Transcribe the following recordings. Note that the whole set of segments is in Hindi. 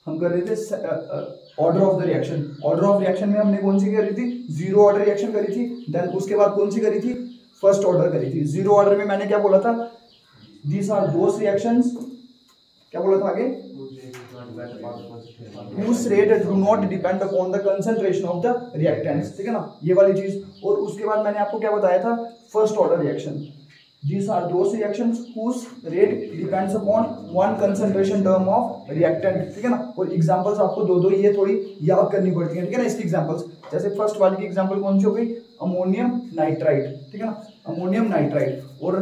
हम कर रहे थे order of the reaction. Order of reaction में हमने कौन सी करी थी, जीरो ऑर्डर रिएक्शन करी थी। देन उसके बाद कौन सी करी थी, फर्स्ट ऑर्डर करी थी। जीरो ऑर्डर में मैंने क्या बोला था, दीज आर दोस रिएक्शंस, क्या बोला था आगे, whose rate do not depend upon the concentration of the reactants, ठीक है ना, ये वाली चीज। और उसके बाद मैंने आपको क्या बताया था, first order reaction, these are those reactions whose rate depends upon one concentration term of reactant, ठीक है ना। और एग्जांपल्स आपको दो ये थोड़ी याद करनी पड़ती है, ठीक है ना, इसकी एग्जांपल्स। जैसे फर्स्ट वाली की एग्जांपल कौन सी हो गई, अमोनियम नाइट्राइट, ठीक है ना, अमोनियम नाइट्राइट। और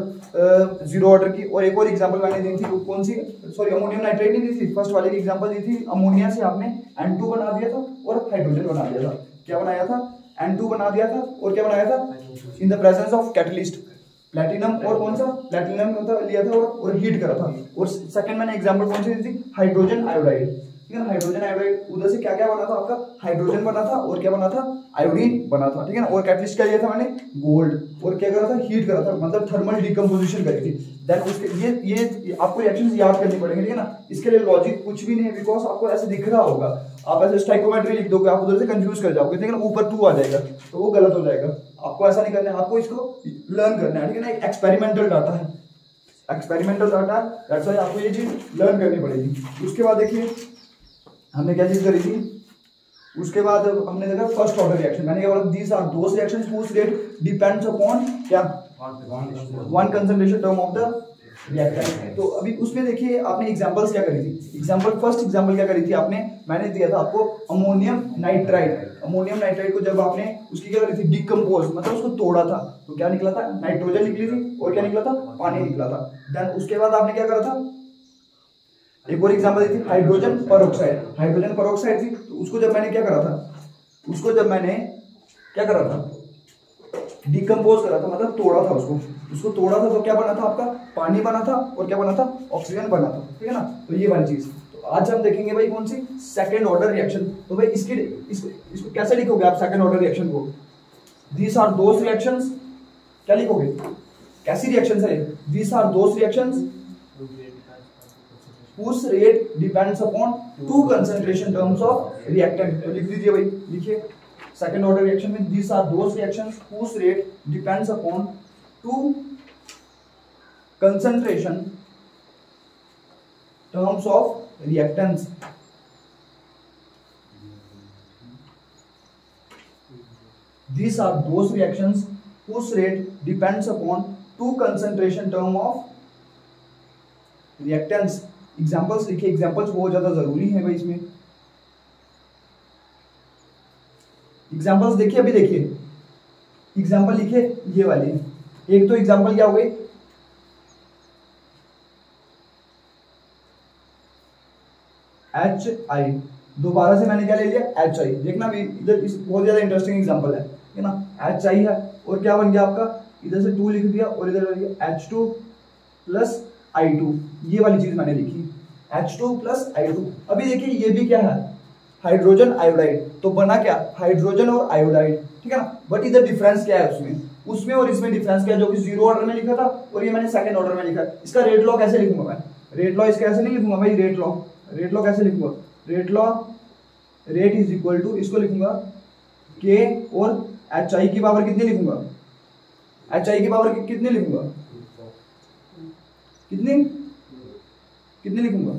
जीरो ऑर्डर की और एक और एग्जांपल मैंने दी थी, कौन सी, सॉरी अमोनियम नाइट्राइट नहीं दी थी, फर्स्ट वाले की एग्जांपल दी थी, अमोनिया से आपने N2 बना दिया था और हाइड्रोजन बना दिया था। क्या बनाया था, N2 बना दिया था और क्या बनाया था, in the presence of catalyst, platinum और कौन सा, प्लेटिनम लिया था और हीट करा था। और सेकंड मैंने एग्जांपल कौन सी दी थी, हाइड्रोजन आयोडाइड, ठीक है ना, हाइड्रोजन आयोडाइड। उधर से क्या क्या बना था आपका, हाइड्रोजन बना था और क्या बना था, आयोडीन बना था, ठीक है ना। और कैटलिस्ट क्या लिया था मैंने, गोल्ड, और क्या करा था, हीट करा था, मतलब थर्मल डिकम्पोजिशन करी थी। देन उसके ये आपको रिएक्शंस याद करनी पड़ेंगे, ठीक है ना। इसके लिए लॉजिक कुछ भी नहीं है, बिकॉज आपको ऐसे दिख रहा होगा, आप ऐसे स्टाइकोमेट्री लिख दोगे, आप उधर से कंफ्यूज कर जाओगे, ठीक है ना, ऊपर 2 आ जाएगा तो वो गलत हो जाएगा। आपको ऐसा नहीं करना है, आपको इसको लर्न करना है, ठीक है ना। एक एक्सपेरिमेंटल डाटा है, एक्सपेरिमेंटल डाटा, दैट्स व्हाई आपको ये चीज लर्न करनी पड़ेगी। उसके बाद देखिए हमने क्या चीज करी थी, उसके बाद हमने देखा फर्स्ट ऑर्डर रिएक्शन। मैंने क्या बोला, these are those reactions whose rate depends upon क्या, one concentration term of the reactant. तो अभी उसमें देखिए आपने एग्जांपल्स क्या करी थी, एग्जांपल फर्स्ट एग्जांपल क्या करी थी आपने, मैंने दिया था आपको अमोनियम नाइट्राइट। अमोनियम नाइट्राइट को जब आपने उसकी क्या करी थी, डिकम्पोज, मतलब उसको तोड़ा था, तो क्या निकला था, नाइट्रोजन निकली थी और क्या निकला था, पानी निकला था। देन उसके बाद आपने क्या करा था, एक और एग्जांपल दी थी हाइड्रोजन पेरोक्साइड। हाइड्रोजन पेरोक्साइड थी, तो उसको जब मैंने क्या करा था, उसको जब मैंने क्या करा था, डिकम्पोज करा था, मतलब तोड़ा था उसको तोड़ा था, तो क्या बना था आपका, पानी बना था और क्या बना था, ऑक्सीजन बना था, ठीक है ना। तो ये वाली चीज तो आज हम देखेंगे भाई कौन सी, सेकंड ऑर्डर रिएक्शन। तो भाई इसको कैसे लिखोगे आप सेकंड ऑर्डर रिएक्शन को, दीस आर दोस रिएक्शंस, क्या लिखोगे, कैसी रिएक्शंस है, these are those reactions whose rate depends upon two concentration terms of reactant। तो लिख दीजिए भाई, लिखिए सेकंड ऑर्डर रिएक्शन में these are those reactions whose rate depends upon two concentration terms of reactants। These are those reactions whose rate depends upon two concentration term of reactants। Examples लिखिए, एग्जाम्पल्स बहुत ज्यादा जरूरी है भाई इसमें। एग्जाम्पल्स देखिए, अभी देखिए एग्जाम्पल लिखिए ये वाली। एक तो एग्जाम्पल क्या हो गई, HI, दोबारा से मैंने क्या ले लिया, HI। देखना भी इधर बहुत ज्यादा इंटरेस्टिंग एग्जाम्पल है ना, HI है और क्या बन गया आपका, इधर से 2 लिख दिया और इधर बन गया H2 प्लस I2। ये वाली चीज मैंने लिखी, H2 प्लस I2। अभी देखिए ये भी क्या है, हाइड्रोजन आयोडाइड, तो बना क्या, हाइड्रोजन और आयोडाइड, ठीक है ना। बट इधर डिफरेंस क्या है उसमें और इसमें डिफरेंस क्या है, जो कि जीरो ऑर्डर में लिखा था और ये मैंने सेकंड ऑर्डर में लिखा है। इसका रेट लॉ कैसे लिखूंगा मैं, रेट लॉ इसका ऐसे नहीं लिखूंगा भाई, रेट लॉ कैसे लिखूंगा, rate law, rate is equal to, इसको लिखूंगा K और HI की पावर कितनी लिखूंगा, HI की पावर कितनी लिखूंगा, कितनी लिखूंगा,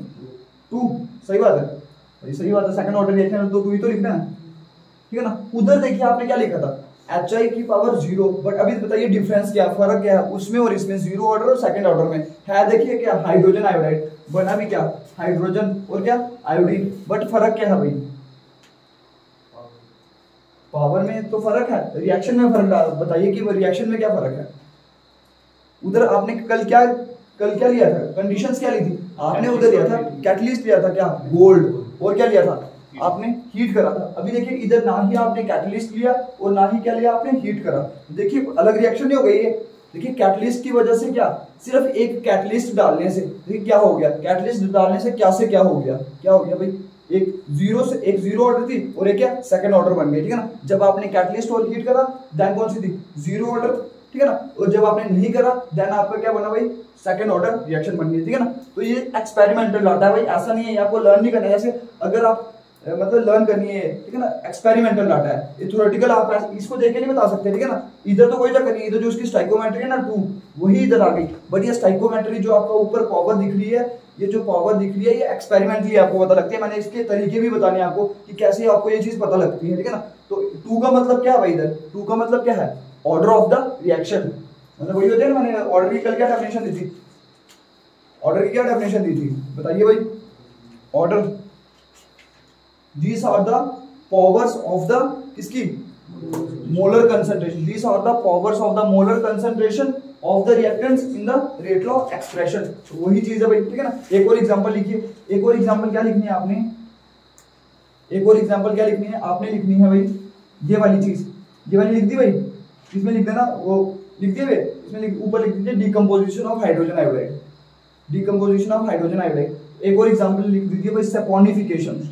2। सही बात है, सही बात है, सेकंड ऑर्डर रिएक्शन तो 2 ही तो लिखना है, ठीक है ना। उधर देखिए आपने क्या लिखा था, HI की पावर 0। बट अभी बताइए डिफरेंस क्या, फर्क क्या है उसमें और इसमें, जीरो ऑर्डर और सेकंड ऑर्डर में है। देखिए क्या, हाइड्रोजन आयोडाइड, बना भी क्या, हाइड्रोजन और क्या, आयोडीन। बट फर्क क्या है भाई, पावर में तो फर्क है, रिएक्शन में फर्क। बताइए कि रिएक्शन में क्या फर्क है। उधर आपने कल क्या लिया था, कंडीशंस क्या ली थी आपने, उधर लिया था कैटलिस्ट, लिया था क्या, गोल्ड, और क्या लिया था आपने, हीट करा था। अभी देखिए इधर ना ही आपने कैटलिस्ट लिया और ना ही क्या लिया आपने, हीट करा। देखिए अलग रिएक्शन नहीं हो गई है। देखिए कैटलिस्ट की वजह से क्या, सिर्फ एक कैटलिस्ट डालने से देखिए क्या हो गया, कैटलिस्ट डालने से क्या हो गया भाई, एक जीरो ऑर्डर थी और एक क्या, सेकंड ऑर्डर बन गई, ठीक है ना। जब आपने कैटलिस्ट और हीट करा, देन कौन सी थी, जीरो ऑर्डर, ठीक है ना। और जब आपने नहीं करा देन आपका क्या बना भाई, सेकंड ऑर्डर रिएक्शन बन गई, ठीक है ना। तो ये एक्सपेरिमेंटल डाटा है भाई, ऐसा नहीं है आपको लर्न नहीं करना है, जैसे अगर आप मतलब लर्न करनी है, ठीक है ना, एक्सपेरिमेंटल डाटा है, ये थ्योरेटिकल आप इसको देख के नहीं बता सकते, ठीक है ना। इधर तो कोई चक्कर नहीं, इधर जो उसकी स्टाइकोमेट्री है ना 2 वही इधर आ गई, बट ये स्टाइकोमेट्री जो आपका ऊपर पावर दिख रही है, ये जो पावर दिख रही है ये एक्सपेरिमेंटली आपको पता लगती है। मैंने इसके तरीके भी बताने आपको कि कैसे आपको ये चीज पता लगती है, ठीक है ना। तो 2 का मतलब क्या है भाई, इधर 2 का मतलब क्या है, ऑर्डर ऑफ द रिएक्शन, मतलब वही होता है ना, मैंने ऑर्डर की कल क्या डेफिनेशन दी थी, ऑर्डर की क्या डेफिनेशन दी थी बताइए भाई। Order, these are the powers of the किसकी, molar concentration, these are the powers of the molar concentration of the reactants in the rate law expression। तो वही चीज है भाई, ठीक है ना। एक और एग्जांपल लिखिए, एक और एग्जांपल क्या लिखनी है आपने, एक और एग्जांपल क्या लिखनी है आपने, लिखनी है भाई ये वाली चीज, ये वाली लिख दी भाई, इसमें लिख देना, वो लिख दिए, इसमें ऊपर लिख दीजिए decomposition of hydrogen iodide, decomposition of hydrogen iodide. एक और एग्जांपल लिख दीजिए भाई saponification,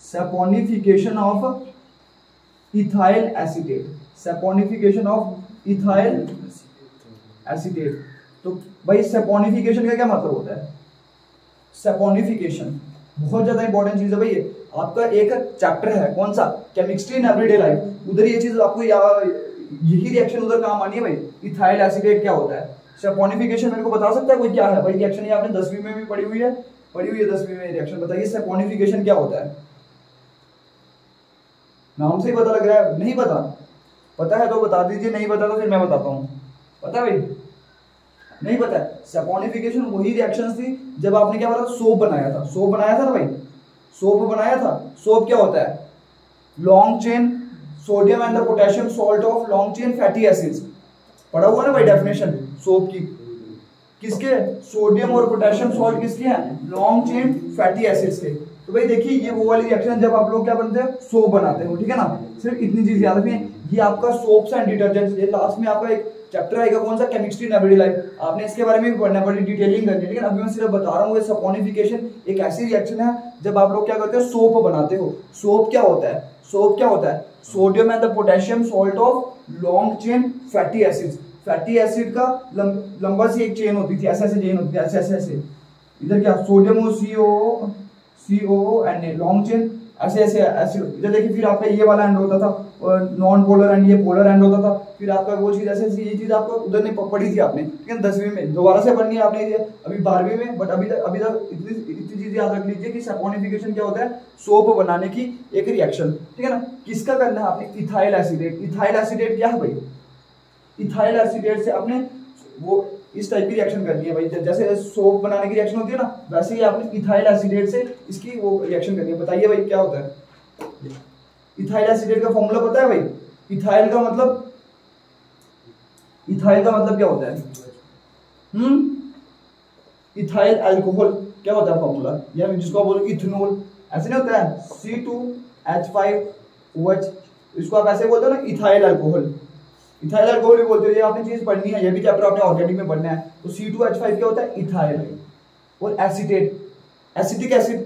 saponification of ethyl acetate, saponification of ethyl acetate. तो भाई सैपोनिफिकेशन का क्या मतलब होता है, सैपोनिफिकेशन बहुत ज्यादा इंपॉर्टेंट चीज है भाई, ये आपका एक चैप्टर है कौन सा, केमिस्ट्री इन एवरीडे लाइफ, उधर ये चीज आपको यही रिएक्शन उधर काम आनी है भाई, इथाइल एसीटेट क्या होता है, सैपोनिफिकेशन मेरे को बता सकता है कोई क्या है भाई रिएक्शन, ये आपने 10वीं में भी पढ़ी हुई है 10वीं में रिएक्शन, बताइए सैपोनिफिकेशन क्या होता है। नाम से ही पता लग रहा है, नहीं पता, पता है तो बता दीजिए, नहीं पता तो फिर मैं बताता हूँ, पता है भाई, नहीं पता है। सैपोनिफिकेशन वही रिएक्शन थी जब आपने क्या बोला, सोप बनाया था, सोप बनाया था ना भाई, सोप बनाया था। सोप क्या होता है, long chain sodium and the potassium salt of long chain fatty acids, पढ़ा हुआ ना भाई डेफिनेशन सोप की, किसके, सोडियम और पोटेशियम सॉल्ट किसके हैं, लॉन्ग चेन फैटी एसिड्स के। तो भाई देखिए ये वो वाली रिएक्शन जब आप लोग क्या बनते हैं, सोप बनाते हो, ठीक है ना। सिर्फ इतनी चीज याद रखिए, ये आपका सोप्स एंड डिटर्जेंट्स, ये लास्ट में आपका एक चैप्टर आएगा कौन सा, केमिस्ट्री इन एवरीडे लाइफ, आपने इसके बारे में भी पढ़ना है, बड़ी डिटेलिंग करनी है, लेकिन अभी मैं सिर्फ बता रहा हूँ। ये सैपोनिफिकेशन एक ऐसी रिएक्शन है जब आप लोग क्या करते हो, सोप बनाते हो। सोप क्या होता है, सोप क्या होता है, sodium and the potassium salt of long chain fatty acids, fatty acid का लंबा सी एक चेन होती थी, ऐसे ऐसे चेन होती थी, ऐसे ऐसे ऐसे, इधर क्या सोडियम और COO एंड लॉन्ग चेन ऐसे ऐसे ऐसे, इधर देखिए फिर आपका ये वाला एंड होता था और नॉन पोलर एंड ये पोलर एंड होता था, फिर आपका वो चीज ऐसे ऐसे, ये चीज आपको उधर नहीं पढ़ी थी आपने, ठीक है 10वीं में, दोबारा से पढ़नी है आपने ये अभी 12वीं में, बट अभी तक इतनी चीज याद रख लीजिए कि सैपोनिफिकेशन क्या होता है, सोप बनाने की एक रिएक्शन, ठीक है ना। किसका करना है आपने, इथाइल एसीटेट। इथाइल एसीटेट क्या है भाई, इथाइल एसीटेट से आपने वो इस टाइप की रिएक्शन करनी है भाई, जैसे सोप बनाने की रिएक्शन होती है ना, वैसे ही आपने इथाइल एसीटेट से इसकी वो रिएक्शन करनी है। बताइए भाई क्या होता है, इथाइल एसीटेट का फॉर्मूला पता है भाई, इथाइल का मतलब, इथाइल का मतलब क्या होता है, इथाइल अल्कोहल क्या होता है फॉर्मूला, या जिसको बोलो इथेनॉल, ऐसे नहीं होता है C2H5OH, इसको आप ऐसे बोलते हो ना इथाइल अल्कोहल, इथाइल अल्कोहल भी बोलते हो, ये आपने चीज पढ़नी है, ये भी चैप्टर आपने ऑर्गेनिक में पढ़ना है। तो C2H5 क्या होता है, इथाइल, और एसीटेट, एसिटिक एसिड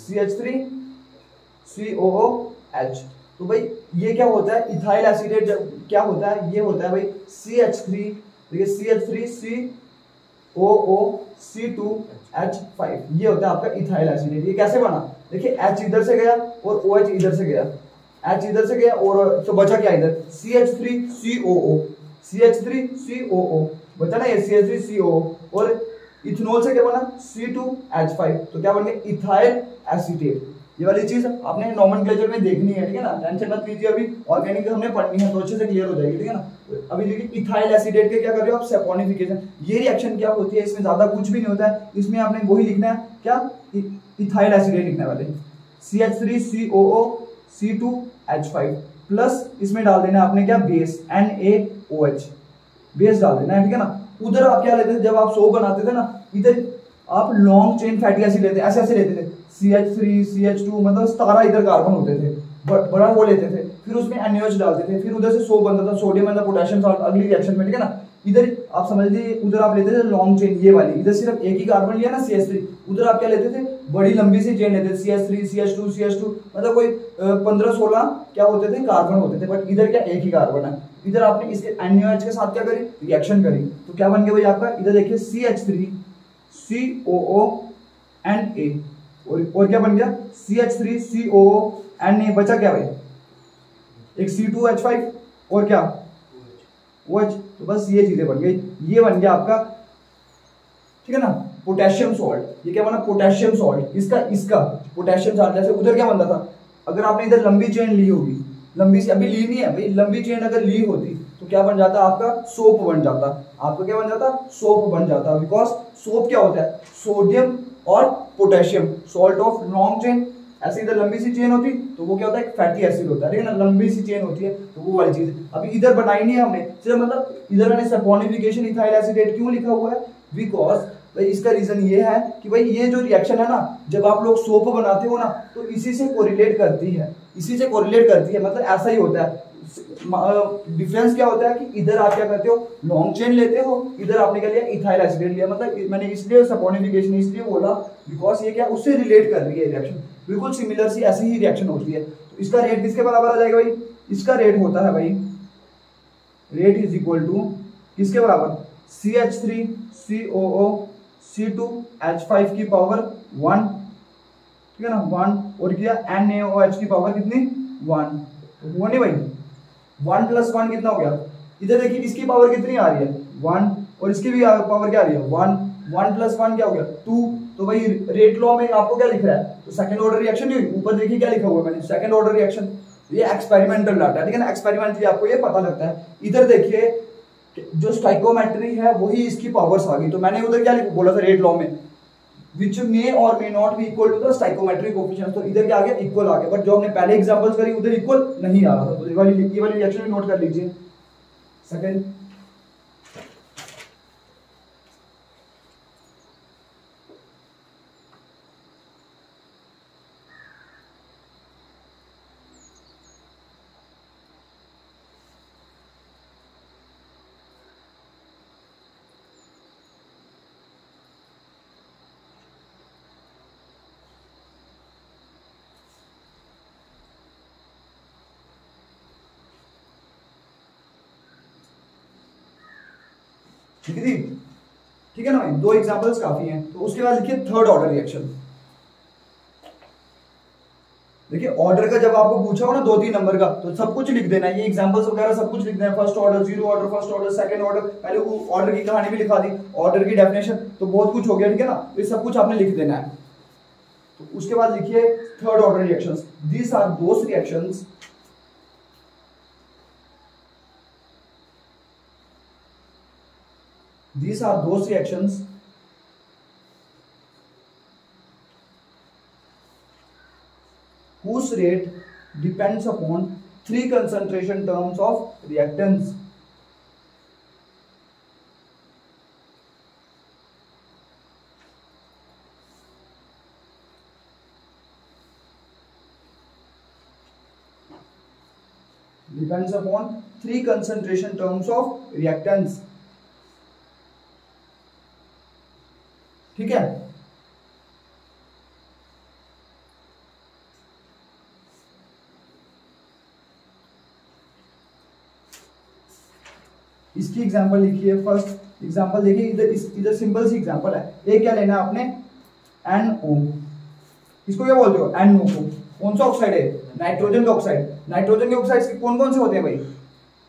CH3COOH। तो भाई ये क्या होता है, इथाइल एसीटेट क्या होता है, ये होता है भाई CH3, देखिए CH3COOC2H5, ये होता है आपका इथाइल एसीटेट। ये कैसे बना, देखिए H इधर से गया और OH इधर से गया, H इधर से गया और तो बचा क्या इधर, CH3COO बचा ना, ये CH3COO, और इथेनॉल से क्या बना, C2H5, तो क्या बन गया, इथाइल एसीटेट। ये वाली चीज आपने नोमेनक्लेचर में देखनी है, ठीक है ना, टेंशन मत लीजिए, अभी ऑर्गेनिक हमने पढ़नी है तो अच्छे से क्लियर हो जाएगी, ठीक है ना। अभी देखिए इथाइल एसीटेट के क्या कर रहे हो आप, सैपोनिफिकेशन। ये रिएक्शन क्या होती है, इसमें ज्यादा कुछ भी नहीं होता है, इसमें आपने वही लिखना है क्या, इथाइल एसीटेट लिखने वाले, CH3COOC2H5 प्लस इसमें डाल देना आपने क्या, बेस NaOH, बेस डाल देना है, ठीक है ना। उधर आप क्या लेते थे, जब आप सोप बनाते थे ना, इधर आप लॉन्ग चेन फैटी एसिड लेते, ऐसे ऐसे लेते थे, CH3 CH2, मतलब 17 इधर कार्बन होते थे, बड़ा वो लेते थे, फिर उसमें NaOH डालते थे, फिर उधर से सोप बनता था, सोडियम एंड पोटेशियम सॉल्ट, अगली रिएक्शन में, ठीक है ना। इधर आप समझ लीजिए, उधर आप लेते थे लॉन्ग चेन ये वाली, इधर सिर्फ एक ही कार्बन लिया ना CH3, उधर आप क्या लेते थे, बड़ी लंबी सी चेन लेते थे, CH3 CH2 CH2, मतलब कोई 15-16 क्या होते थे, कार्बन होते थे। बट इधर क्या एक ही कार्बन है। इधर आपने इसके NaOH के साथ क्या करी, रिएक्शन करी, तो क्या बन गया भाई आपका, इधर देखिए CH3 COO Na, और क्या बन गया CH3 COO Na, बचा क्या भाई, एक C2H5 और क्या OH, तो बस ये चीजें बन गई, ये बन गया आपका, ठीक है ना, पोटेशियम सॉल्ट। ये क्या बना, पोटेशियम सॉल्ट। इसका पोटेशियम सॉल्ट, जैसे उधर क्या बनता था, अगर आपने इधर लंबी चेन ली होगी, लंबी सी अभी ली नहीं है भाई, लंबी चेन अगर ली होती तो क्या बन जाता, आपका सोप बन जाता, आपका क्या बन जाता, सोप बन जाता। बिकॉज सोप क्या होता है, सोडियम और potassium, salt of long chain. ऐसे इधर लंबी सी चेन होती तो वो क्या होता है, एक फैटी एसिड होता है, ठीक है ना, लंबी सी चेन होती है, तो वो वाली चीज। अभी इधर बनाई नहीं है हमने, सिर्फ मतलब इधर मैंने सपोनिफिकेशन इथाइल एसीटेट क्यों लिखा हुआ है, बिकॉज भाई इसका रीजन ये है कि भाई ये जो रिएक्शन है ना, जब आप लोग सोप बनाते हो ना, तो इसी से कोरिलेट करती है, इसी से कोरिलेट करती है, मतलब ऐसा ही होता है। डिफरेंस क्या होता है कि इधर आप क्या करते हो, लॉन्ग चेन लेते हो, इधर आपने क्या लिया, इथाइल एसिटेट लिया। मतलब मैंने इसलिए सपोनिफिकेशन इसलिए बोला बिकॉज ये क्या उससे रिलेट कर रही है रिएक्शन, बिल्कुल सिमिलर सी ऐसी ही रिएक्शन होती है। तो इसका रेट किसके बराबर आ जाएगा भाई, इसका रेट होता है भाई, रेट इज इक्वल टू किसके बराबर, CH3 COO C2H5 की पावर 1, ठीक है ना, 1, और किया NaOH की पावर कितनी, 1, तो हुआ नहीं भाई, 1 + 1 कितना हो गया, इधर देखिए इसकी पावर कितनी आ रही है, 1, और इसकी भी पावर क्या आ रही है, 1, 1 + 1 क्या हो गया, 2। तो भाई रेट लॉ में आपको क्या लिख रहा है, तो सेकंड ऑर्डर रिएक्शन नहीं हुई, ऊपर देखिए क्या लिखा हुआ है मैंने, सेकंड ऑर्डर रिएक्शन। ये एक्सपेरिमेंटल डाटा है, ठीक है ना, एक्सपेरिमेंटली आपको ये पता लगता है। इधर देखिए जो स्टाइकोमेट्री है वही इसकी पावर्स आ गई, तो मैंने उधर क्या बोला था रेट लॉ में, विच मे और may not be equal to the stoichiometric coefficient, तो इधर क्या आ गया, इक्वल आ गया। बट जो हमने पहले एग्जांपल्स करी उधर इक्वल नहीं आ रहा था, तो ये वाली रिएक्शन भी नोट कर लीजिए। सेकंड, ठीक है ना भाई, 2 एग्जांपल्स काफी हैं। तो उसके बाद लिखिए थर्ड ऑर्डर रिएक्शन। देखिए ऑर्डर का जब आपको पूछा हो ना 2-3 नंबर का, तो सब कुछ लिख देना, ये एग्जांपल्स वगैरह सब कुछ लिख देना, first order, zero order, first order, second order, पहले वो ऑर्डर की कहानी भी लिखा दी, ऑर्डर की डेफिनेशन, तो बहुत कुछ हो गया, ठीक है ना, तो ये सब कुछ आपने लिख देना है। तो उसके बाद लिखिए third order reactions, these are those reactions these are those reactions whose rate depends upon 3 concentration terms of reactants. Depends upon 3 concentration terms of reactants. ठीक है, इसकी एग्जांपल लिखिए। फर्स्ट एग्जांपल देखिए, इधर सिंपल सी एग्जांपल है। एक क्या लेना है आपने, NO, इसको क्या बोलते हो, NO को, कौन सा ऑक्साइड है, नाइट्रोजन का ऑक्साइड। नाइट्रोजन के ऑक्साइड्स कौन कौन से होते हैं भाई,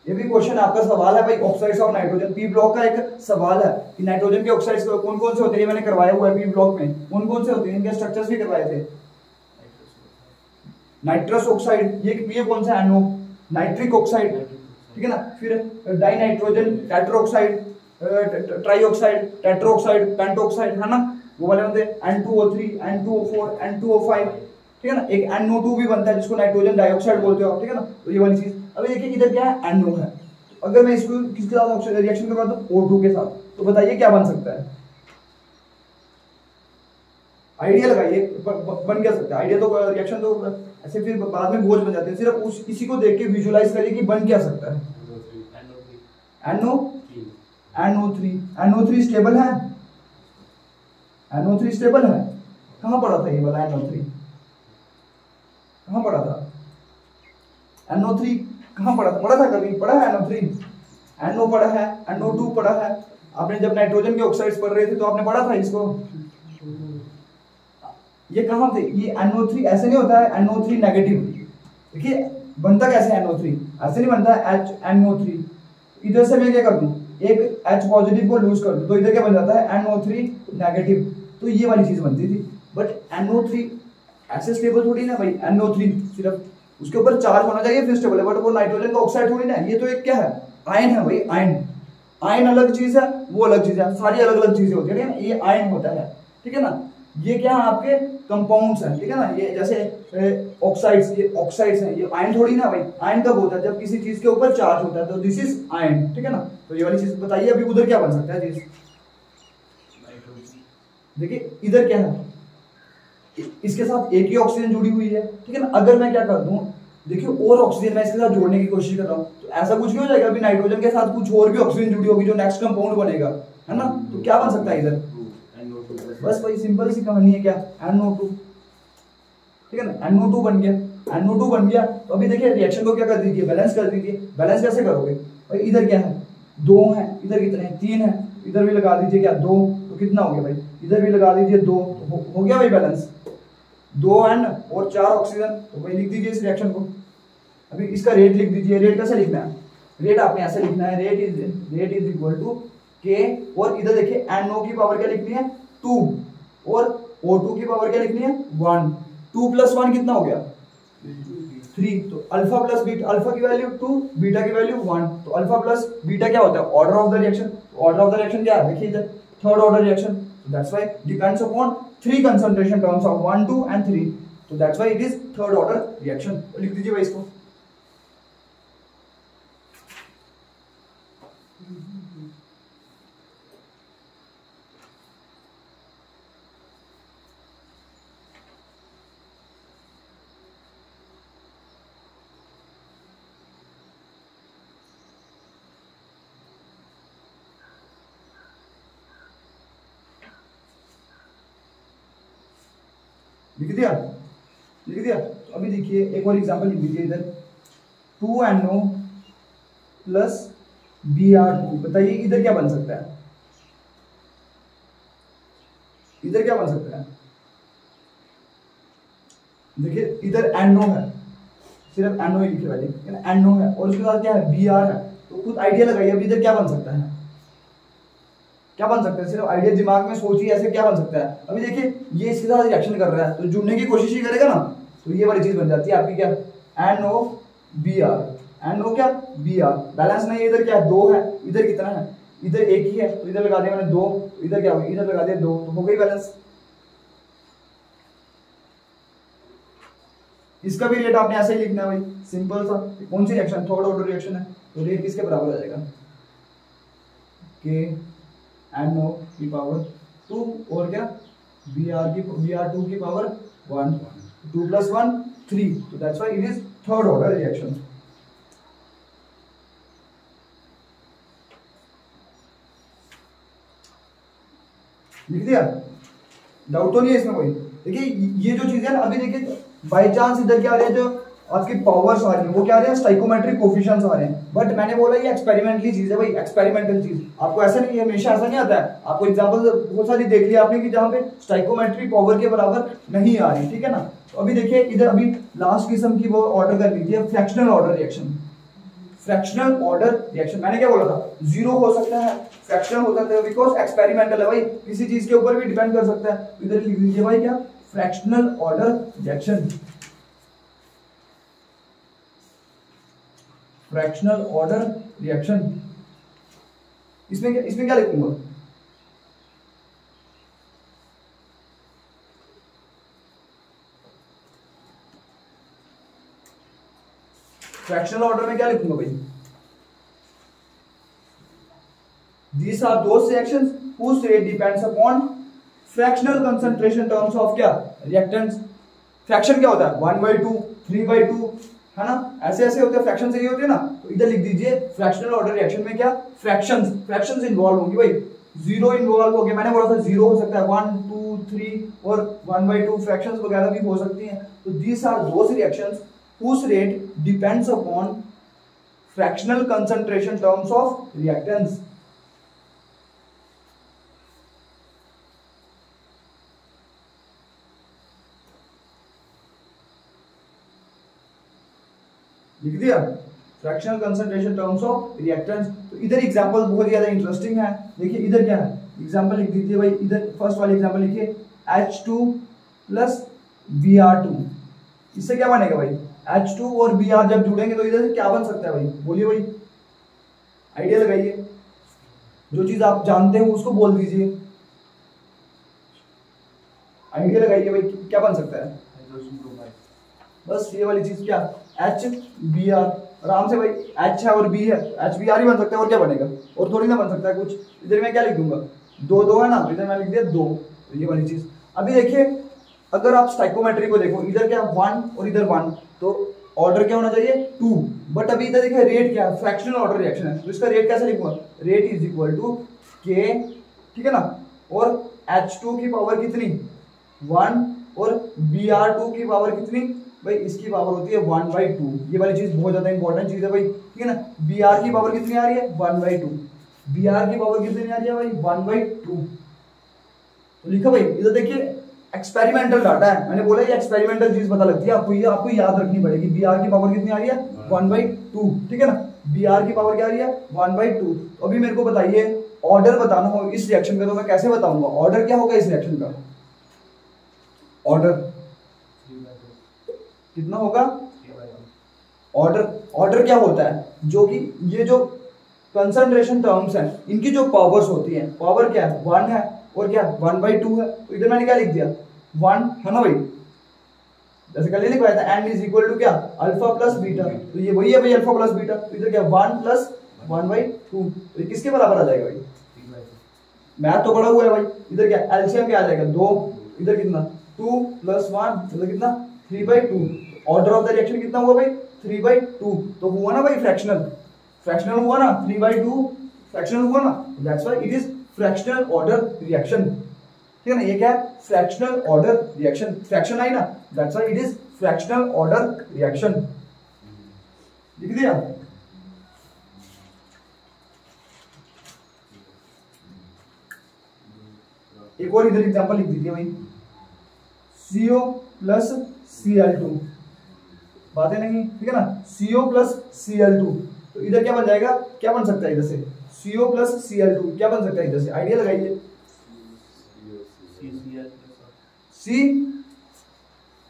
ये भी क्वेश्चन आपका सवाल है भाई, oxides of nitrogen, P block का एक सवाल है कि नाइट्रोजन के ऑक्साइड्स कौन कौन से होते हैं, ये मैंने करवाया हुआ है पी ब्लॉक में, कौन कौन से होते हैं, इनके स्ट्रक्चर्स भी करवाए थे। नाइट्रस ऑक्साइड, ये कौन सा, NO, नाइट्रिक ऑक्साइड, ठीक है ना, फिर die nitrogen tetroxide, trioxide, tetroxide, pentoxide, है ना, वो वाले बनते हैं N2O3, N2O4, N2O5, ठीक है ना। एक NO2 भी बनता है जिसको नाइट्रोजन डाइऑक्साइड बोलते हो, ठीक है ना। तो ये वाली चीज, अभी देखिए इधर क्या है, NO है, तो अगर मैं इसको किसके साथ रिएक्शन करवा दूं, O2 के साथ, तो बताइए क्या बन सकता है, आइडिया लगाइए, बन क्या सकता है आइडिया, तो रिएक्शन तो ऐसे फिर बाद में बोझ बन जाते हैं, सिर्फ उस इसी को देख के विजुअलाइज करिए कि बन क्या सकता है। NO NO3, NO3 स्टेबल है, NO3 स्टेबल है। कहाँ पढ़ा था ये वाला NO3, कहाँ पढ़ा था NO3, कहाँ पढ़ा था कभी पढ़ा है NO3? NO पढ़ा है, NO2 पढ़ा है। आपने जब नाइट्रोजन के ऑक्साइड्स पढ़ रहे थे तो आपने पढ़ा था इसको। ये कहाँ थे? ये NO3 ऐसे नहीं होता है NO3 नेगेटिव। देखिए बनता कैसे NO3, ऐसे नहीं बनता है HNO3। इधर से मैं क्या कर दूं, एक H पॉजिटिव को लूज कर दूं तो इधर क्या बन जाता है NO3 नेगेटिव। तो ये वाली चीज बनती थी। बट NO3 ऐसे स्टेबल थोड़ी ना भाई, NO3 सिर्फ उसके ऊपर चार्ज होना चाहिए फिर स्टेबल है। बट वो नाइट्रोजन का ऑक्साइड थोड़ी ना, ये तो एक क्या है, आयन है भाई, आयन। आयन अलग चीज है, वो अलग चीज है, सारी अलग अलग चीजें होती है। ये आयन होता है, ठीक है ना। ये क्या है आपके कंपाउंड्स हैं, ठीक है ना। ये जैसे ऑक्साइड्स, ये ऑक्साइड्स हैं, ये आयन थोड़ी ना भाई। आयन कब होता है, जब किसी चीज के ऊपर चार्ज होता है, तो दिस इज आयन, ठीक है ना। तो ये वाली चीज बताइए अभी उधर क्या बन सकता है चीज। देखिए इधर क्या है, इसके साथ एक ही ऑक्सीजन जुड़ी हुई है, ठीक है ना। अगर मैं क्या कर दूं, देखिए और ऑक्सीजन मैं इसके साथ जोड़ने की कोशिश कर रहा हूं, तो ऐसा कुछ नहीं हो जाएगा अभी नाइट्रोजन के साथ कुछ और भी ऑक्सीजन जुड़ी होगी जो नेक्स्ट कंपाउंड बनेगा, है ना। तो क्या बन सकता है इधर, बस भाई सिंपल सी कहानी है क्या, NO2, ठीक है ना। NO2 बन गया, NO2 बन गया। तो अभी देखिए रिएक्शन को क्या कर दीजिए, बैलेंस कर दीजिए। बैलेंस कैसे करोगे भाई, इधर क्या है 2 है, इधर कितने हैं 3 है, इधर भी लगा दीजिए क्या 2, तो कितना हो गया भाई, इधर भी लगा दीजिए 2, तो हो गया भाई बैलेंस। 2 N और 4 ऑक्सीजन, तो भाई लिख दीजिए इस रिएक्शन को। अभी इसका रेट लिख दीजिए। रेट कैसे लिखना है, रेट आपने ऐसे लिखना है, rate is equal to K, और इधर देखिए NO की पावर क्या लिखनी है 2, और O2 की पावर क्या लिखनी है 1। 2 + 1 कितना हो गया 3। तो अल्फा प्लस बीटा, अल्फा की वैल्यू 2, बीटा की वैल्यू 1। तो अल्फा प्लस बीटा क्या होता है, order of the reaction. Order of the reaction क्या है, देखिए इधर third order reaction. That's why depends upon 3 concentration terms of 1, 2 and 3। तो that's why it is third order reaction. लिख दीजिए भाई इसको। लिख दिया, लिख दिया। तो अभी देखिए एक और एग्जांपल लिख दीजिए इधर, 2NO प्लस Br2। बताइए इधर क्या बन सकता है, इधर क्या बन सकता है। देखिए इधर NO है, सिर्फ NO ही लिखे वाले, NO है, और उसके साथ क्या है Br है। तो खुद आइडिया लगाइए अभी इधर क्या बन सकता है, क्या बन सकता है, सिर्फ आइडिया दिमाग में सोचिए ऐसे क्या बन सकता है। अभी देखिए ये इसके साथ रिएक्शन कर रहा है तो जुड़ने की कोशिश ही करेगा ना, तो ये वाली चीज बन जाती है आपकी क्या NO Br। NO क्या Br, बैलेंस नहीं, इधर क्या 2 है, इधर कितना है, इधर एक ही है, तो इधर लगा दिया मैंने 2, तो इधर क्या हो गया, इधर लगा दिया 2, तो हो गई बैलेंस। इसका भी रेट आपने ऐसे ही लिखना है भाई, सिंपल सा। कौन सी रिएक्शन, थर्ड ऑर्डर रिएक्शन है, तो रेट किसके बराबर आ जाएगा, K NO की पावर 2 और क्या Br2 की पावर 1, 2 + 1 3। तो that's why it is third order reaction. लिख दिया, डाउट तो नहीं है इसमें कोई। देखिए ये जो चीज है ना, अभी देखिए बाय चांस इधर क्या आ रहा है, जो आपकी पावर्स आ रही है वो क्या आ रहे हैं, स्टाइकोमेट्रिक कोफिशिएंट्स आ रहे हैं। बट मैंने बोला ये एक्सपेरिमेंटली चीज है भाई, एक्सपेरिमेंटल चीज। आपको ऐसा नहीं है, हमेशा ऐसा नहीं आता है। आपको एग्जांपल बहुत सारी देख लिया आपने कि जहां पे स्टाइकोमेट्रिक पावर के बराबर नहीं आ रही, ठीक है ना। तो अभी देखिए इधर अभी लास्ट किस्म की वो ऑर्डर कर लीजिए, fractional order reaction. Fractional order reaction मैंने क्या बोला था, 0 हो सकता है, फ्रैक्शनल हो सकता है, बिकॉज एक्सपेरिमेंटल है भाई, किसी चीज के ऊपर भी डिपेंड कर सकता है। इधर लिख दीजिए भाई क्या, fractional order reaction. Fractional order reaction, इसमें क्या लिखूंगा, फ्रैक्शनल ऑर्डर में क्या लिखूंगा भाई, these are those reactions whose rate depends upon fractional concentration terms of क्या, reactants। फ्रैक्शन क्या होता है 1/2, 3/2, है ना, ऐसे ऐसे होते हैं, फ्रैक्शन से ये होते हैं ना, तो इधर लिख दीजिए फ्रैक्शनल ऑर्डर रिएक्शन में क्या फ्रैक्शंस इन्वॉल्व होंगी भाई, जीरो इन्वॉल्व हो गया, मैंने बोला था जीरो हो सकता है, 1 2 3 और 1/2 फ्रैक्शंस वगैरह भी हो सकती हैं। तो these are those reactions whose rate depends upon fractional concentration terms of reactants। लिख दिया fractional concentration terms of reactants. तो इधर एग्जांपल बहुत ज्यादा इंटरेस्टिंग है, देखिए इधर क्या है, एग्जांपल लिख दीजिए भाई, इधर फर्स्ट वाली एग्जांपल लिखिए H2 प्लस Br2, इससे क्या बनेगा भाई, H2 और Br जब जुड़ेंगे तो इधर से क्या बन सकता है भाई, बोलिए भाई, आइडिया लगाइए, जो चीज आप जानते हो उसको बोल दीजिए, आइडिया लगाइए भाई, क्या बन सकता है, बस ये वाली चीज क्या, HBr, आराम से भाई, H है और B है, HBr ही बन सकता है, और क्या बनेगा, और थोड़ी ना बन सकता है कुछ। इधर मैं क्या लिख दूंगा, दो दो है ना, इधर मैं लिख दिया दो, तो ये वाली चीज। अभी देखिए अगर आप स्टाइकोमेट्री को देखो, इधर क्या 1 और इधर 1, तो ऑर्डर क्या होना चाहिए 2, बट अभी इधर देखिए रेट क्या है, फ्रैक्शनल ऑर्डर रिएक्शन है, तो इसका रेट कैसे लिखूंगा, rate is equal to K, ठीक है ना, और H2 की पावर कितनी 1 और Br2 की पावर कितनी भाई, इसकी पावर होती है 1/2, ये वाली चीज बहुत ज्यादा इंपॉर्टेंट चीज है भाई, ठीक है ना। Br की पावर कितनी आ रही है 1/2, Br की पावर कितनी आ रही है भाई 1/2, तो लिखो भाई, इधर देखिए एक्सपेरिमेंटल डाटा है, मैंने बोला ये एक्सपेरिमेंटल चीज पता लगती है आपको, ये आपको याद रखनी पड़ेगी। Br की पावर कितनी आ रही है 1/2, ठीक है ना, Br की पावर क्या आ रही है 1/2। तो अभी मेरे को बताइए ऑर्डर बताना हो इस रिएक्शन का, तो मैं कैसे बताऊंगा ऑर्डर क्या होगा इस रिएक्शन का, ऑर्डर कितना होगा, ऑर्डर क्या होता है, जो कि ये जो कंसंट्रेशन टर्म्स हैं इनकी जो पावर्स होती हैं, पावर क्या है 1 है और क्या 1/2 है, तो इधर मैंने क्या लिख दिया 1 है ना भाई, जैसे कल लिखवाया था n इज इक्वल टू क्या अल्फा प्लस बीटा, तो ये वही है भाई अल्फा प्लस बीटा, तो इधर क्या 1 प्लस 1/2, तो ये किसके बराबर आ जाएगा भाई, मैथ तो बड़ा हुआ है भाई, इधर क्या एलसीएम क्या आ जाएगा 2, इधर कितना 2 + 1, इधर कितना 3/2, ऑर्डर ऑफ द रिएक्शन कितना हुआ भाई 3/2, तो हुआ ना भाई फ्रैक्शनल हुआ ना, 3/2 फ्रैक्शनल हुआ ना, that's why it is fractional order reaction, ठीक है ना, ये क्या है फ्रैक्शनल ऑर्डर रिएक्शन, फ्रैक्शन आई ना, that's why it is fractional order reaction, लिख दिया। एक और इधर एग्जांपल लिख दीजिए भाई, CO प्लस Cl2, बातें नहीं, ठीक है ना, CO प्लस Cl2, तो इधर क्या बन जाएगा, क्या बन सकता है इधर से CO प्लस Cl2, क्या बन सकता है इधर से, आइडिया लगाइए, C,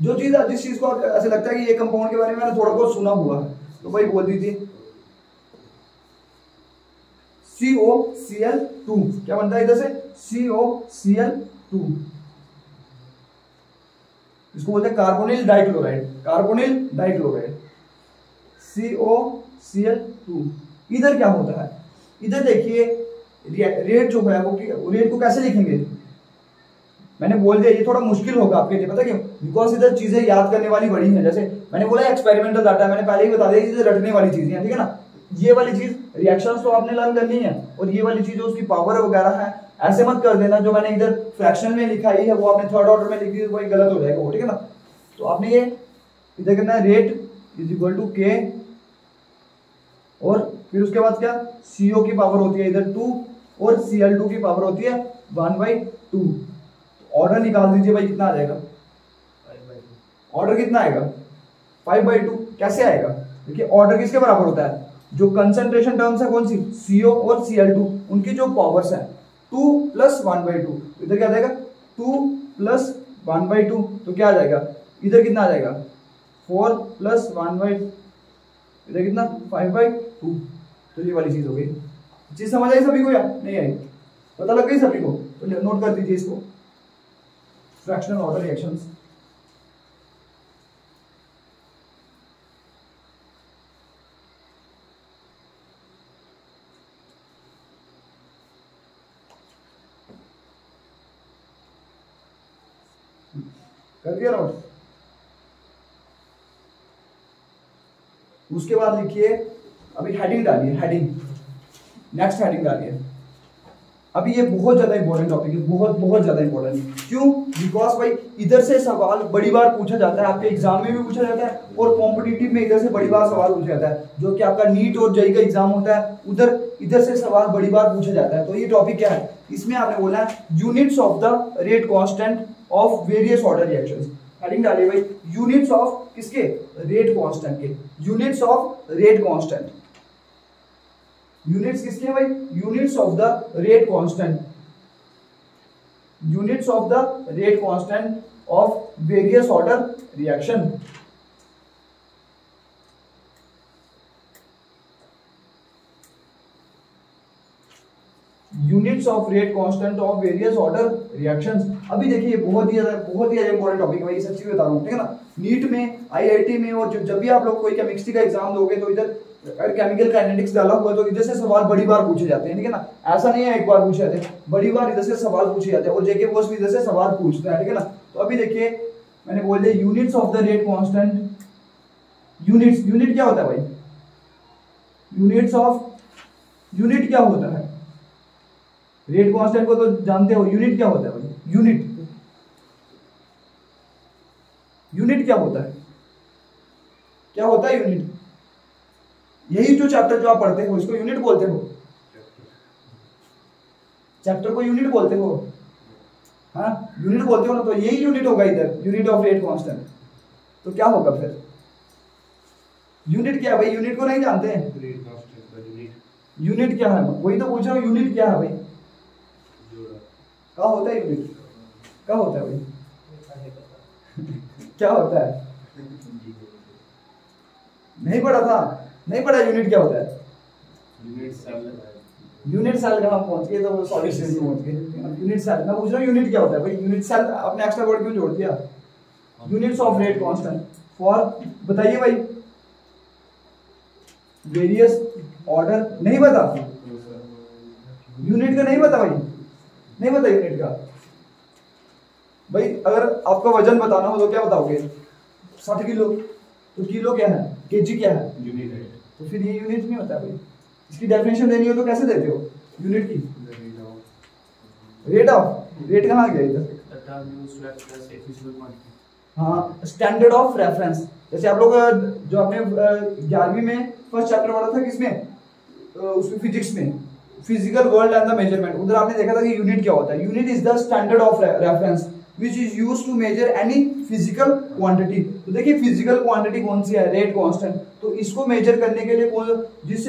जो चीज जिस चीज को ऐसे लगता है कि ये कंपाउंड के बारे में मैंने थोड़ा बहुत सुना हुआ है, तो भाई बोल दीजिए COCl2, क्या बनता है इधर से COCl2, इसको बोलते हैं कार्बोनिल डाइक्लोराइड, COCl2। इधर क्या होता है, इधर देखिए रेट जो है वो रेट को कैसे लिखेंगे, मैंने बोल दिया ये थोड़ा मुश्किल होगा आपके लिए, पता क्यों, बिकॉज इधर चीजें याद करने वाली बड़ी हैं, जैसे मैंने बोला एक्सपेरिमेंटल डाटा, मैंने पहले ही बता दिया ये रटने वाली चीजें हैं, ठीक है ना, ये वाली चीज रिएक्शंस तो आपने लर्न करनी है, और ये वाली चीज जो उसकी पावर वगैरह है ऐसे मत कर देना, जो मैंने इधर फ्रैक्शन में लिखा ही है वो आपने थर्ड ऑर्डर में लिख दी, वही गलत हो जाएगा वो, ठीक है ना। तो आपने ये इधर करना है rate is equal to K, और फिर उसके बाद क्या CO की पावर होती है इधर 2 और Cl2 की पावर होती है 1/2, ऑर्डर निकाल दीजिए भाई, कितना आ जाएगा, ऑर्डर कितना आएगा 5/2, कैसे आएगा, देखिए ऑर्डर किसके बराबर होता है, जो कंसंट्रेशन टर्म्स है कौन सी CO और Cl2, उनकी जो पावर्स है 2 + 1/2, इधर क्या आ जाएगा 2 + 1/2, तो क्या आ जाएगा इधर कितना आ जाएगा 4 + 1/2, इधर कितना 5/2, तो ये वाली चीज हो गई, चीज समझ आई सभी को या नहीं आई, पता लग गई सभी को, तो नोट कर दीजिए इसको, फ्रैक्शनल ऑर्डर रिएक्शंस। कर दिया नोट, उसके बाद लिखिए, अभी हेडिंग डालिए, हेडिंग, नेक्स्ट हेडिंग डालिए। अभी ये बहुत ज्यादा इंपॉर्टेंट टॉपिक है, बहुत ज्यादा इंपॉर्टेंट है। क्यों? बिकॉज भाई इधर से सवाल बड़ी बार पूछा जाता है, आपके एग्जाम में भी पूछा जाता है और कॉम्पिटिटिव में इधर से बड़ी बार सवाल पूछा जाता है, जो कि आपका नीट और जेईई का एग्जाम होता है, उधर इधर से सवाल बड़ी बार पूछा जाता है। तो ये टॉपिक क्या है, इसमें आपने बोला है units of the rate constant of various order reactions. Heading डालिए भाई, यूनिट्स ऑफ किसके, रेट कांस्टेंट के, units of rate constant. Units किसके हैं भाई, units of the rate constant, units of the rate constant of various order reaction. Units of rate constant of various order reactions. अभी देखिए बहुत ही इंपॉर्टेंट टॉपिक है भाई, सच्ची बता रहा हूँ, ठीक है ना। नीट में, आईआईटी में और जब भी आप लोग कोई केमिस्ट्री का एग्जाम दोगे तो इधर अगर केमिकल काइनेटिक्स डाला हुआ तो इधर से सवाल बड़ी बार पूछे जाते हैं, ठीक है ना। ऐसा नहीं है एक बार पूछे जाते हैं, बड़ी बार इधर से सवाल पूछे जाते हैं और जेके बॉस भी इधर से सवाल पूछता है, ठीक है ना। तो अभी देखिए मैंने बोल दिया units of the rate constant. Units, unit क्या होता है भाई, यूनिट्स ऑफ, यूनिट क्या होता है, रेट कांस्टेंट को तो जानते हो, यूनिट क्या होता है भाई, यूनिट, यूनिट क्या होता है, क्या होता है यूनिट? यही जो चैप्टर जो आप पढ़ते हो इसको यूनिट बोलते हो, चैप्टर को यूनिट बोलते हो, हाँ यूनिट बोलते हो ना, तो यही यूनिट होगा इधर, यूनिट ऑफ रेट कांस्टेंट। तो क्या होगा फिर, यूनिट क्या है भाई, यूनिट को नहीं जानते हैं, यूनिट क्या है, वही तो पूछ रहा हूँ, यूनिट क्या है भाई, क्या होता है यूनिट, क्या होता है भाई क्या होता है, नहीं पढ़ा था, नहीं पढ़ा यूनिट क्या होता है, यूनिट सेल कहाँ पहुंच गए, तो सॉलिड स्टेट में पहुंच गए। यूनिट सेल मैं पूछ रहा हूँ यूनिट क्या होता है भाई, यूनिट सेल आपने एक्स्ट्रा वर्ड क्यों जोड़ दिया, units of rate constant for, बताइए भाई, वेरियस ऑर्डर, नहीं पता यूनिट का, नहीं पता भाई, नहीं पता यूनिट का भाई। अगर आपका वजन बताना हो तो क्या बताओगे, 60 किलो, तो किलो क्या है, केजी क्या है, यूनिट है, तो फिर ये यूनिट नहीं होता भाई। इसकी डेफिनेशन देनी हो तो कैसे देते हो यूनिट की, रेट ऑफ, रेट कहाँ गया इधर, हाँ स्टैंडर्ड ऑफ रेफरेंस। जैसे आप लोग जो आपने 11वीं में फर्स्ट चैप्टर पढ़ा था किसमें, उसमें फिजिक्स में, physical world and the measurement, उधर आपने देखा था कि यूनिट क्या होता है, unit is the standard of reference which is used to measure any physical quantity। तो देखिए फिजिकल क्वांटिटी कौन सी है, रेट कांस्टेंट, तो इसको मेजर करने के लिए कौन, जिस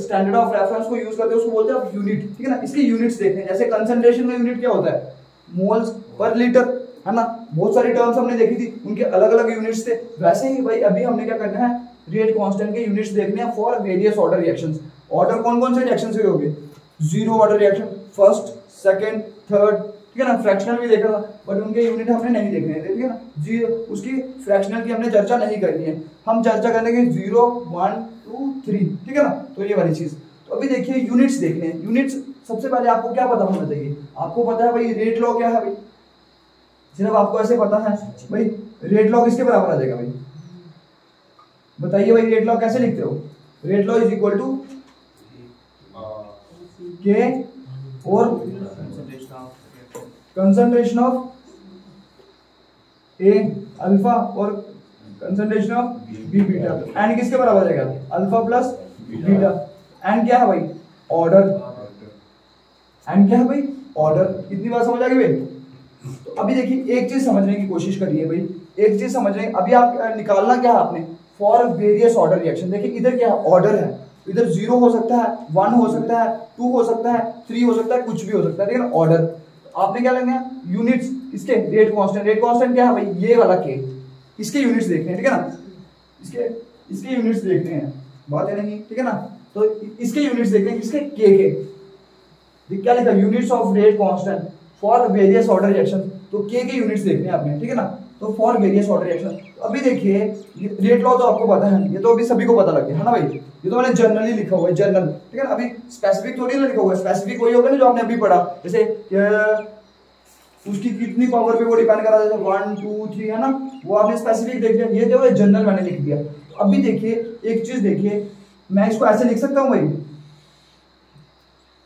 स्टैंडर्ड ऑफ रेफरेंस को यूज करते हैं उसको बोलते हैं यूनिट, ठीक है ना। इसके यूनिट्स देखते हैं, जैसे कंसंट्रेशन का यूनिट क्या होता है, मोल्स पर लीटर, है ना। बहुत सारी टर्म्स हमने देखी थी, उनके अलग अलग यूनिट्स थे। वैसे ही भाई अभी हमने क्या करना है, रेट कांस्टेंट के यूनिट्स देखने हैं for various order reactions. Order कौन कौन से रिएक्शंस हुए होंगे, zero order reaction, first, second, third, ठीक है ना। फ्रैक्शनल भी देखा था बट उनके यूनिट हमने नहीं देखने थे, ठीक है ना। जी उसकी फ्रैक्शनल की हमने चर्चा नहीं करनी है, हम चर्चा करने के 0, 1, 2, 3, ठीक है ना। तो ये वाली चीज, तो अभी देखिए यूनिट्स देखने हैं। यूनिट्स सबसे पहले आपको क्या पता होना चाहिए, आपको पता है भाई रेट लॉ क्या है भाई, सिर्फ आपको ऐसे पता है भाई रेट लॉ किसके बराबर आ जाएगा भाई, बताइए भाई रेट लॉ कैसे लिखते हो, rate law is equal to k और कंसंट्रेशन ऑफ ए अल्फा और concentration of B beta, and किसके बराबर आ जाएगा, अल्फा प्लस बीटा। एंड क्या है भाई, ऑर्डर, एंड क्या है भाई, ऑर्डर। इतनी बात समझ आ गई भाई। तो अभी देखिए एक चीज समझने की कोशिश करिए भाई, एक चीज समझने, अभी आप निकालना क्या है आपने, फॉर वेरियस ऑर्डर रिएक्शन। देखिए इधर क्या है, ऑर्डर है, इधर 0 हो सकता है, 1 हो सकता है, 2 हो सकता है, 3 हो सकता है, कुछ भी हो सकता है, ठीक है ना। ऑर्डर आपने क्या लेना है, यूनिट्स इसके, रेट कांस्टेंट, रेट कांस्टेंट क्या है भाई, ये वाला के, इसके यूनिट्स देखने हैं, ठीक है ना। इसके यूनिट्स देखने हैं, बात है नहीं, ठीक है ना। तो इसके यूनिट्स देखने हैं, किसके, के क्या लिखा, units of rate constant for various order reaction. तो के यूनिट्स देखने हैं आपने, ठीक है ना। तो फॉर वेरियस ऑर्डर रिएक्शन, अभी देखिए रेट लॉ तो आपको पता है, ये तो अभी सभी को पता लग गया है ना भाई, ये तो मैंने जनरली लिखा हुआ है, जनरल, ठीक है ना। अभी स्पेसिफिक थोड़ी ना लिखा हुआ है, स्पेसिफिक वही होगा ना जो आपने अभी पढ़ा, जैसे उसकी कितनी पावर पे वो डिपेंड करा, जैसे 1, 2, 3 है ना, वो आपने स्पेसिफिक देख लिया, ये जो है जनरल मैंने लिख दिया। अभी देखिए एक चीज देखिए, मैं इसको ऐसे लिख सकता हूं भाई,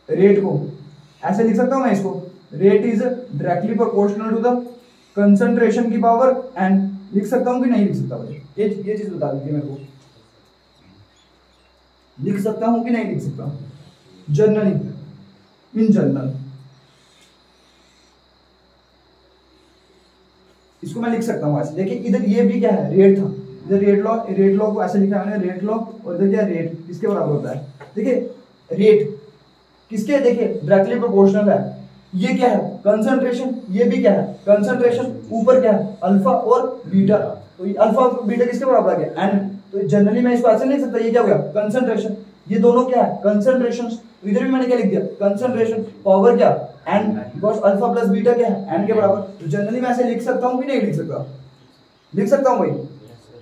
रेट को ऐसे लिख सकता हूं मैं इसको, rate is directly proportional to the concentration की पावर एन, लिख सकता हूं कि नहीं लिख सकता भाई? ये चीज बता दीजिए मेरे को, लिख सकता हूं कि नहीं लिख सकता? जनरली, इन जनरल इसको मैं लिख सकता हूं ऐसे। देखिए इधर ये भी क्या है, रेट था, इधर रेट लॉ को ऐसे लिखा है मैंने, रेट लॉ, और इधर क्या रेट किसके बराबर होता है? देखिए रेट किसके, देखिए डायरेक्टली प्रोपोर्शनल है, ये क्या है कंसंट्रेशन, ये भी क्या है कंसंट्रेशन, ऊपर क्या है अल्फा और बीटा, तो ये अल्फा और बीटा किसके बराबर आ गया एन, तो जनरली मैं इसको ऐसे नहीं लिख सकता, ये क्या हो गया कंसंट्रेशन, ये दोनों क्या है कंसंट्रेशन, तो इधर भी मैंने क्या लिख दिया कंसंट्रेशन, पावर क्या n, because alpha plus beta क्या है एन के बराबर, तो जनरली मैं ऐसे लिख सकता हूं कि नहीं लिख सकता? लिख सकता हूं भाई,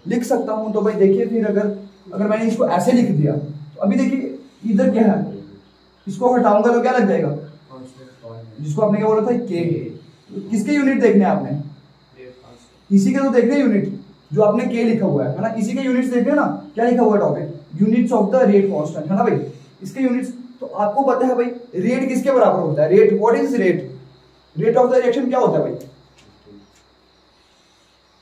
लिख सकता हूं। तो भाई देखिए फिर अगर मैंने इसको ऐसे लिख दिया, तो अभी देखिए इधर क्या है, इसको हटाऊंगा तो क्या लग जाएगा, जिसको आपने क्या बोला था के, किसके यूनिट देखने हैं आपने? इसी के तो देखने यूनिट, जो आपने के लिखा हुआ है ना, इसी के यूनिट्स देखने ना, क्या लिखा हुआ है topic, units of the rate constant, है ना भाई, इसके यूनिट्स। तो आपको पता है भाई रेट किसके बराबर होता है, rate, what is rate, rate of the reaction क्या होता है भाई?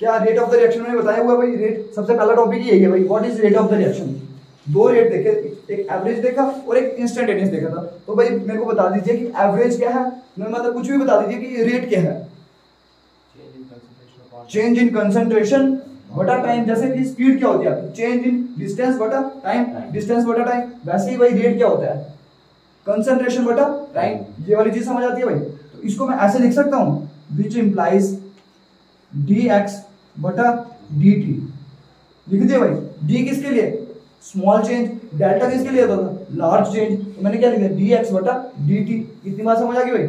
क्या रेट ऑफ द रिएक्शन मैंने बताया हुआ है भाई, रेट सबसे पहला टॉपिक ही यही है भाई, what is rate of the reaction. दो रेट देखे, एक एवरेज देखा और एक इंस्टेंटेनियस देखा था, तो भाई मेरे को बता दीजिए कि एवरेज क्या है, मतलब कुछ भी बता दीजिए कि रेट क्या है, चेंज इन कंसंट्रेशन बटा टाइम, जैसे कि स्पीड क्या होती है आपकी, चेंज इन डिस्टेंस बटा टाइम, डिस्टेंस बटा टाइम, वैसे ही भाई रेट क्या होता है कंसंट्रेशन बटा टाइम, ये वाली चीज समझ आती है भाई। तो इसको मैं ऐसे लिख सकता हूं, विच इंप्लाइज dx बटा dt, लिख दिया भाई, d किसके लिए स्मॉल चेंज, डेल्टा किसके लिए होता था लार्ज चेंज, तो मैंने क्या लिखा dx बटा dt, इतनी बात समझ आ गई भाई,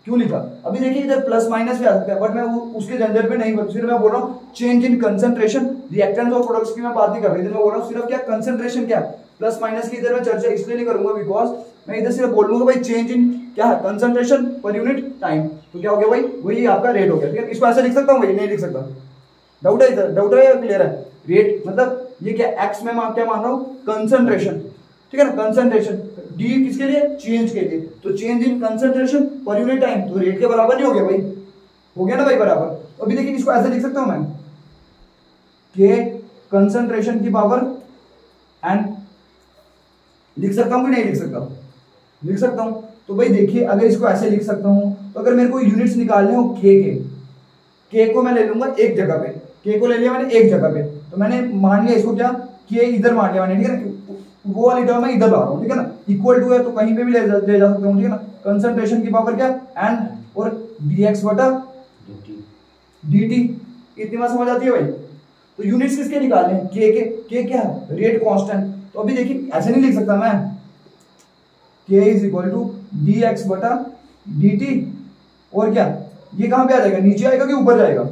क्यों लिखा? अभी देखिए इधर प्लस माइनस भी आ सकता है, बट मैं उसके झंझट में नहीं, सिर्फ मैं बोल रहा हूँ चेंज इन कंसंट्रेशन, रिएक्टेंट्स और प्रोडक्ट्स की मैं बात नहीं कर रही, इधर मैं बोल रहा हूँ सिर्फ क्या कंसंट्रेशन क्या प्लस माइनस की इधर मैं चर्चा इसलिए नहीं करूंगा बिकॉज मैं इधर सिर्फ बोलूंगा भाई चेंज इन क्या है कंसंट्रेशन पर यूनिट टाइम, तो क्या हो गया भाई वही आपका रेट हो गया, ठीक है। इसको ऐसे लिख सकता हूँ भाई, नहीं लिख सकता? डाउट है इधर, डाउट है या क्लियर है? रेट मतलब ये क्या एक्स में मैं क्या मान रहा हूँ कंसंट्रेशन, ठीक है ना, कंसंट्रेशन, डी किसके लिए चेंज के लिए, तो change in concentration per unit time, तो रेट के बराबर नहीं हो गया भाई, हो गया ना भाई बराबर। तो अभी देखिए इसको ऐसे लिख सकता हूं मैं, के कंसंट्रेशन की पावर एंड, लिख सकता हूं कि नहीं लिख सकता? लिख सकता हूं। तो भाई देखिए अगर इसको ऐसे लिख सकता हूं, तो अगर मेरे को यूनिट्स निकालने हो के को मैं ले लूंगा एक जगह पे, के को ले लिया मैंने एक जगह पे, तो मैंने मान लिया इसको क्या के इधर मान लिया मैंने, ठीक है ना, वो वाली टर्म मैं इधर ला रहा हूँ, ठीक है ना, इक्वल टू है तो कहीं पे भी ले जा सकता हूँ, ठीक है ना, कंसंट्रेशन की पावर क्या एंड और dx बटा dt, इतनी बात समझ आती है भाई। तो यूनिट्स किसके निकालने हैं, के क्या है रेट कांस्टेंट, तो अभी देखिए ऐसे नहीं लिख सकता मैं, k is equal to dx बटा dt, और क्या ये कहां पे आ जाएगा, नीचे आएगा कि ऊपर जाएगा,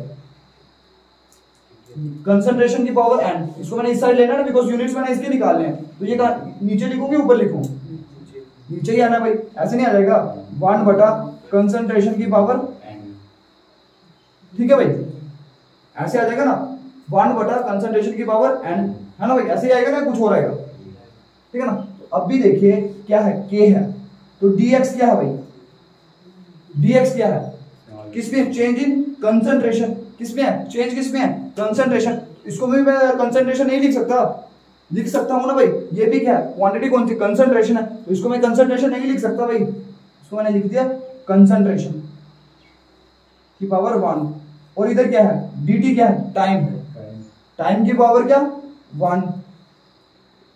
कंसंट्रेशन की पावर एंड, इसको मैंने इस साइड लेना है ना बिकॉज यूनिट्स मैंने इसके निकालने हैं, तो ये नीचे लिखूं कि ऊपर लिखूं, नीचे ही आना भाई, ऐसे नहीं आ जाएगा, 1 बटा कंसंट्रेशन की पावर, ठीक है भाई, ऐसे आ जाएगा ना 1 बटा कंसंट्रेशन की पावर एंड, है ना भाई, ऐसे ही आएगा ना, कुछ हो रहेगा, ठीक है ना। तो अब भी देखिए क्या है k है, तो dx क्या है भाई, dx क्या है किसमें, चेंज इन कंसंट्रेशन, किसमें है चेंज, किसमें है कंसंट्रेशन, इसको भी मैं कंसंट्रेशन नहीं लिख सकता, लिख सकता हूं ना भाई, ये भी क्या है क्वांटिटी कौन सी कंसंट्रेशन है, तो इसको मैं कंसंट्रेशन नहीं लिख सकता भाई, इसको मैंने लिख दिया कंसंट्रेशन की पावर 1, और इधर क्या है dt क्या है टाइम, टाइम की पावर क्या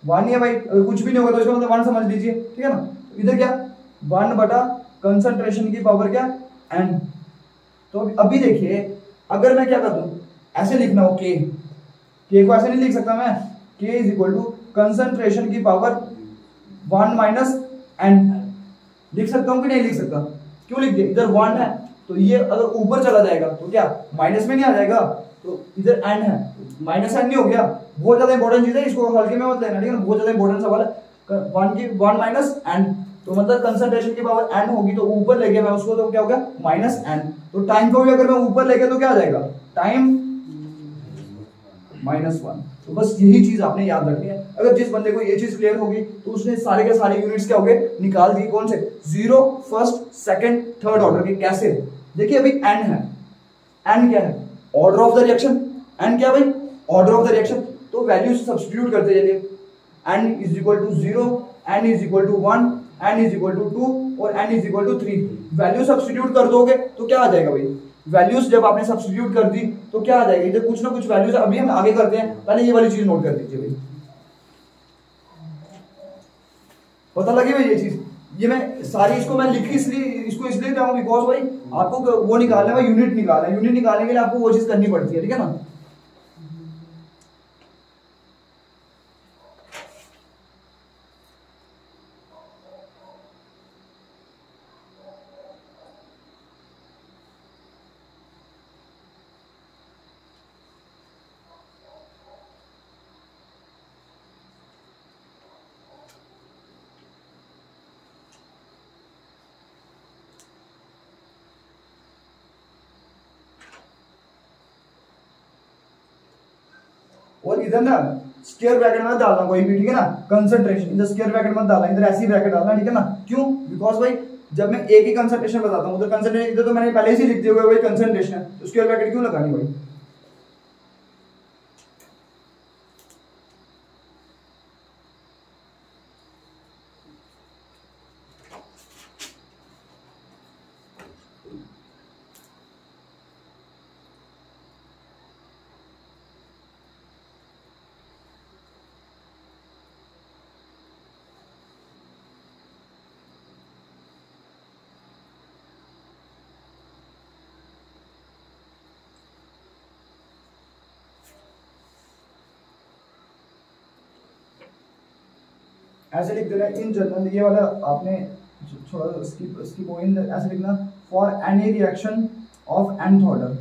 1 ही है भाई, अगर कुछ भी नहीं होगा तो इसका मतलब 1 समझ लीजिए, ठीक है ना। तो इधर क्या 1 बटा कंसंट्रेशन की पावर क्या n, तो अभी देखिए अगर मैं क्या कर दूं, ऐसे लिखना हो के को ऐसे नहीं लिख सकता मैं, k is equal to concentration की पावर 1 माइनस n, लिख सकता हूं कि नहीं लिख सकता? क्यों लिख दिया, इधर 1 है तो ये अगर ऊपर चला जाएगा तो क्या माइनस में नहीं आ जाएगा, तो इधर n है माइनस n नहीं हो गया, बहुत ज्यादा इंपॉर्टेंट चीज है, इसको हल्के में मत लेना, ठीक है ना, बहुत ज्यादा इंपॉर्टेंट सवाल है, 1 माइनस n, तो मतलब कंसंट्रेशन की पावर n होगी, तो ऊपर ले गया मैं उसको, तो क्या हो गया माइनस n, तो टाइम को भी अगर मैं ऊपर ले गया तो क्या आ जाएगा टाइम -1, तो बस यही चीज आपने याद रखनी है। अगर जिस बंदे को ये चीज क्लियर होगी तो उसने सारे के सारे यूनिट्स क्या हो गए निकाल दिए। कौन से? Zero, first, second, third order के। कैसे? देखिए अभी एन है, एन क्या है? Order of the reaction. N क्या भाई? Order of the reaction. तो वैल्यूज सब्स्टिट्यूट करते चलिए। N is equal to 0, n is equal to 1, n is equal to 2 और n is equal to 3। Value substitute कर दोगे तो क्या आ जाएगा भाई? वैल्यूज जब आपने सब्स्टिट्यूट कर दी तो क्या आ जाएगा? इधर कुछ ना कुछ वैल्यूज अभी हम आगे करते हैं, पहले ये वाली चीज नोट कर दीजिए भाई। पता लगी भाई ये चीज? ये मैं सारी इसको मैं लिख इसलिए रहा हूँ बिकॉज भाई आपको वो निकालना है भाई, यूनिट निकालना है। यूनिट निकालने के लिए आपको वो चीज करनी पड़ती है, ठीक है ना। और इधर ना स्क्वायर ब्रैकेट मत डालना कोई भी, ठीक है ना। कंसंट्रेशन इधर स्क्वायर ब्रैकेट मत डालना, इधर ऐसी ब्रैकेट डालना, ठीक है ना। क्यों? बिकॉज भाई जब मैं एक ही कंसंट्रेशन बताता हूँ उधर कंसंट्रेशन, इधर तो मैंने पहले से लिख दिया हुआ है भाई कंसंट्रेशन है, तो स्क्वायर ब्रैकेट क्यों लगानी भाई? ऐसे लिख देना इन जनरल, ये वाला आपने थोड़ा स्किप हो, इन ऐसे लिखना for any reaction of nth order,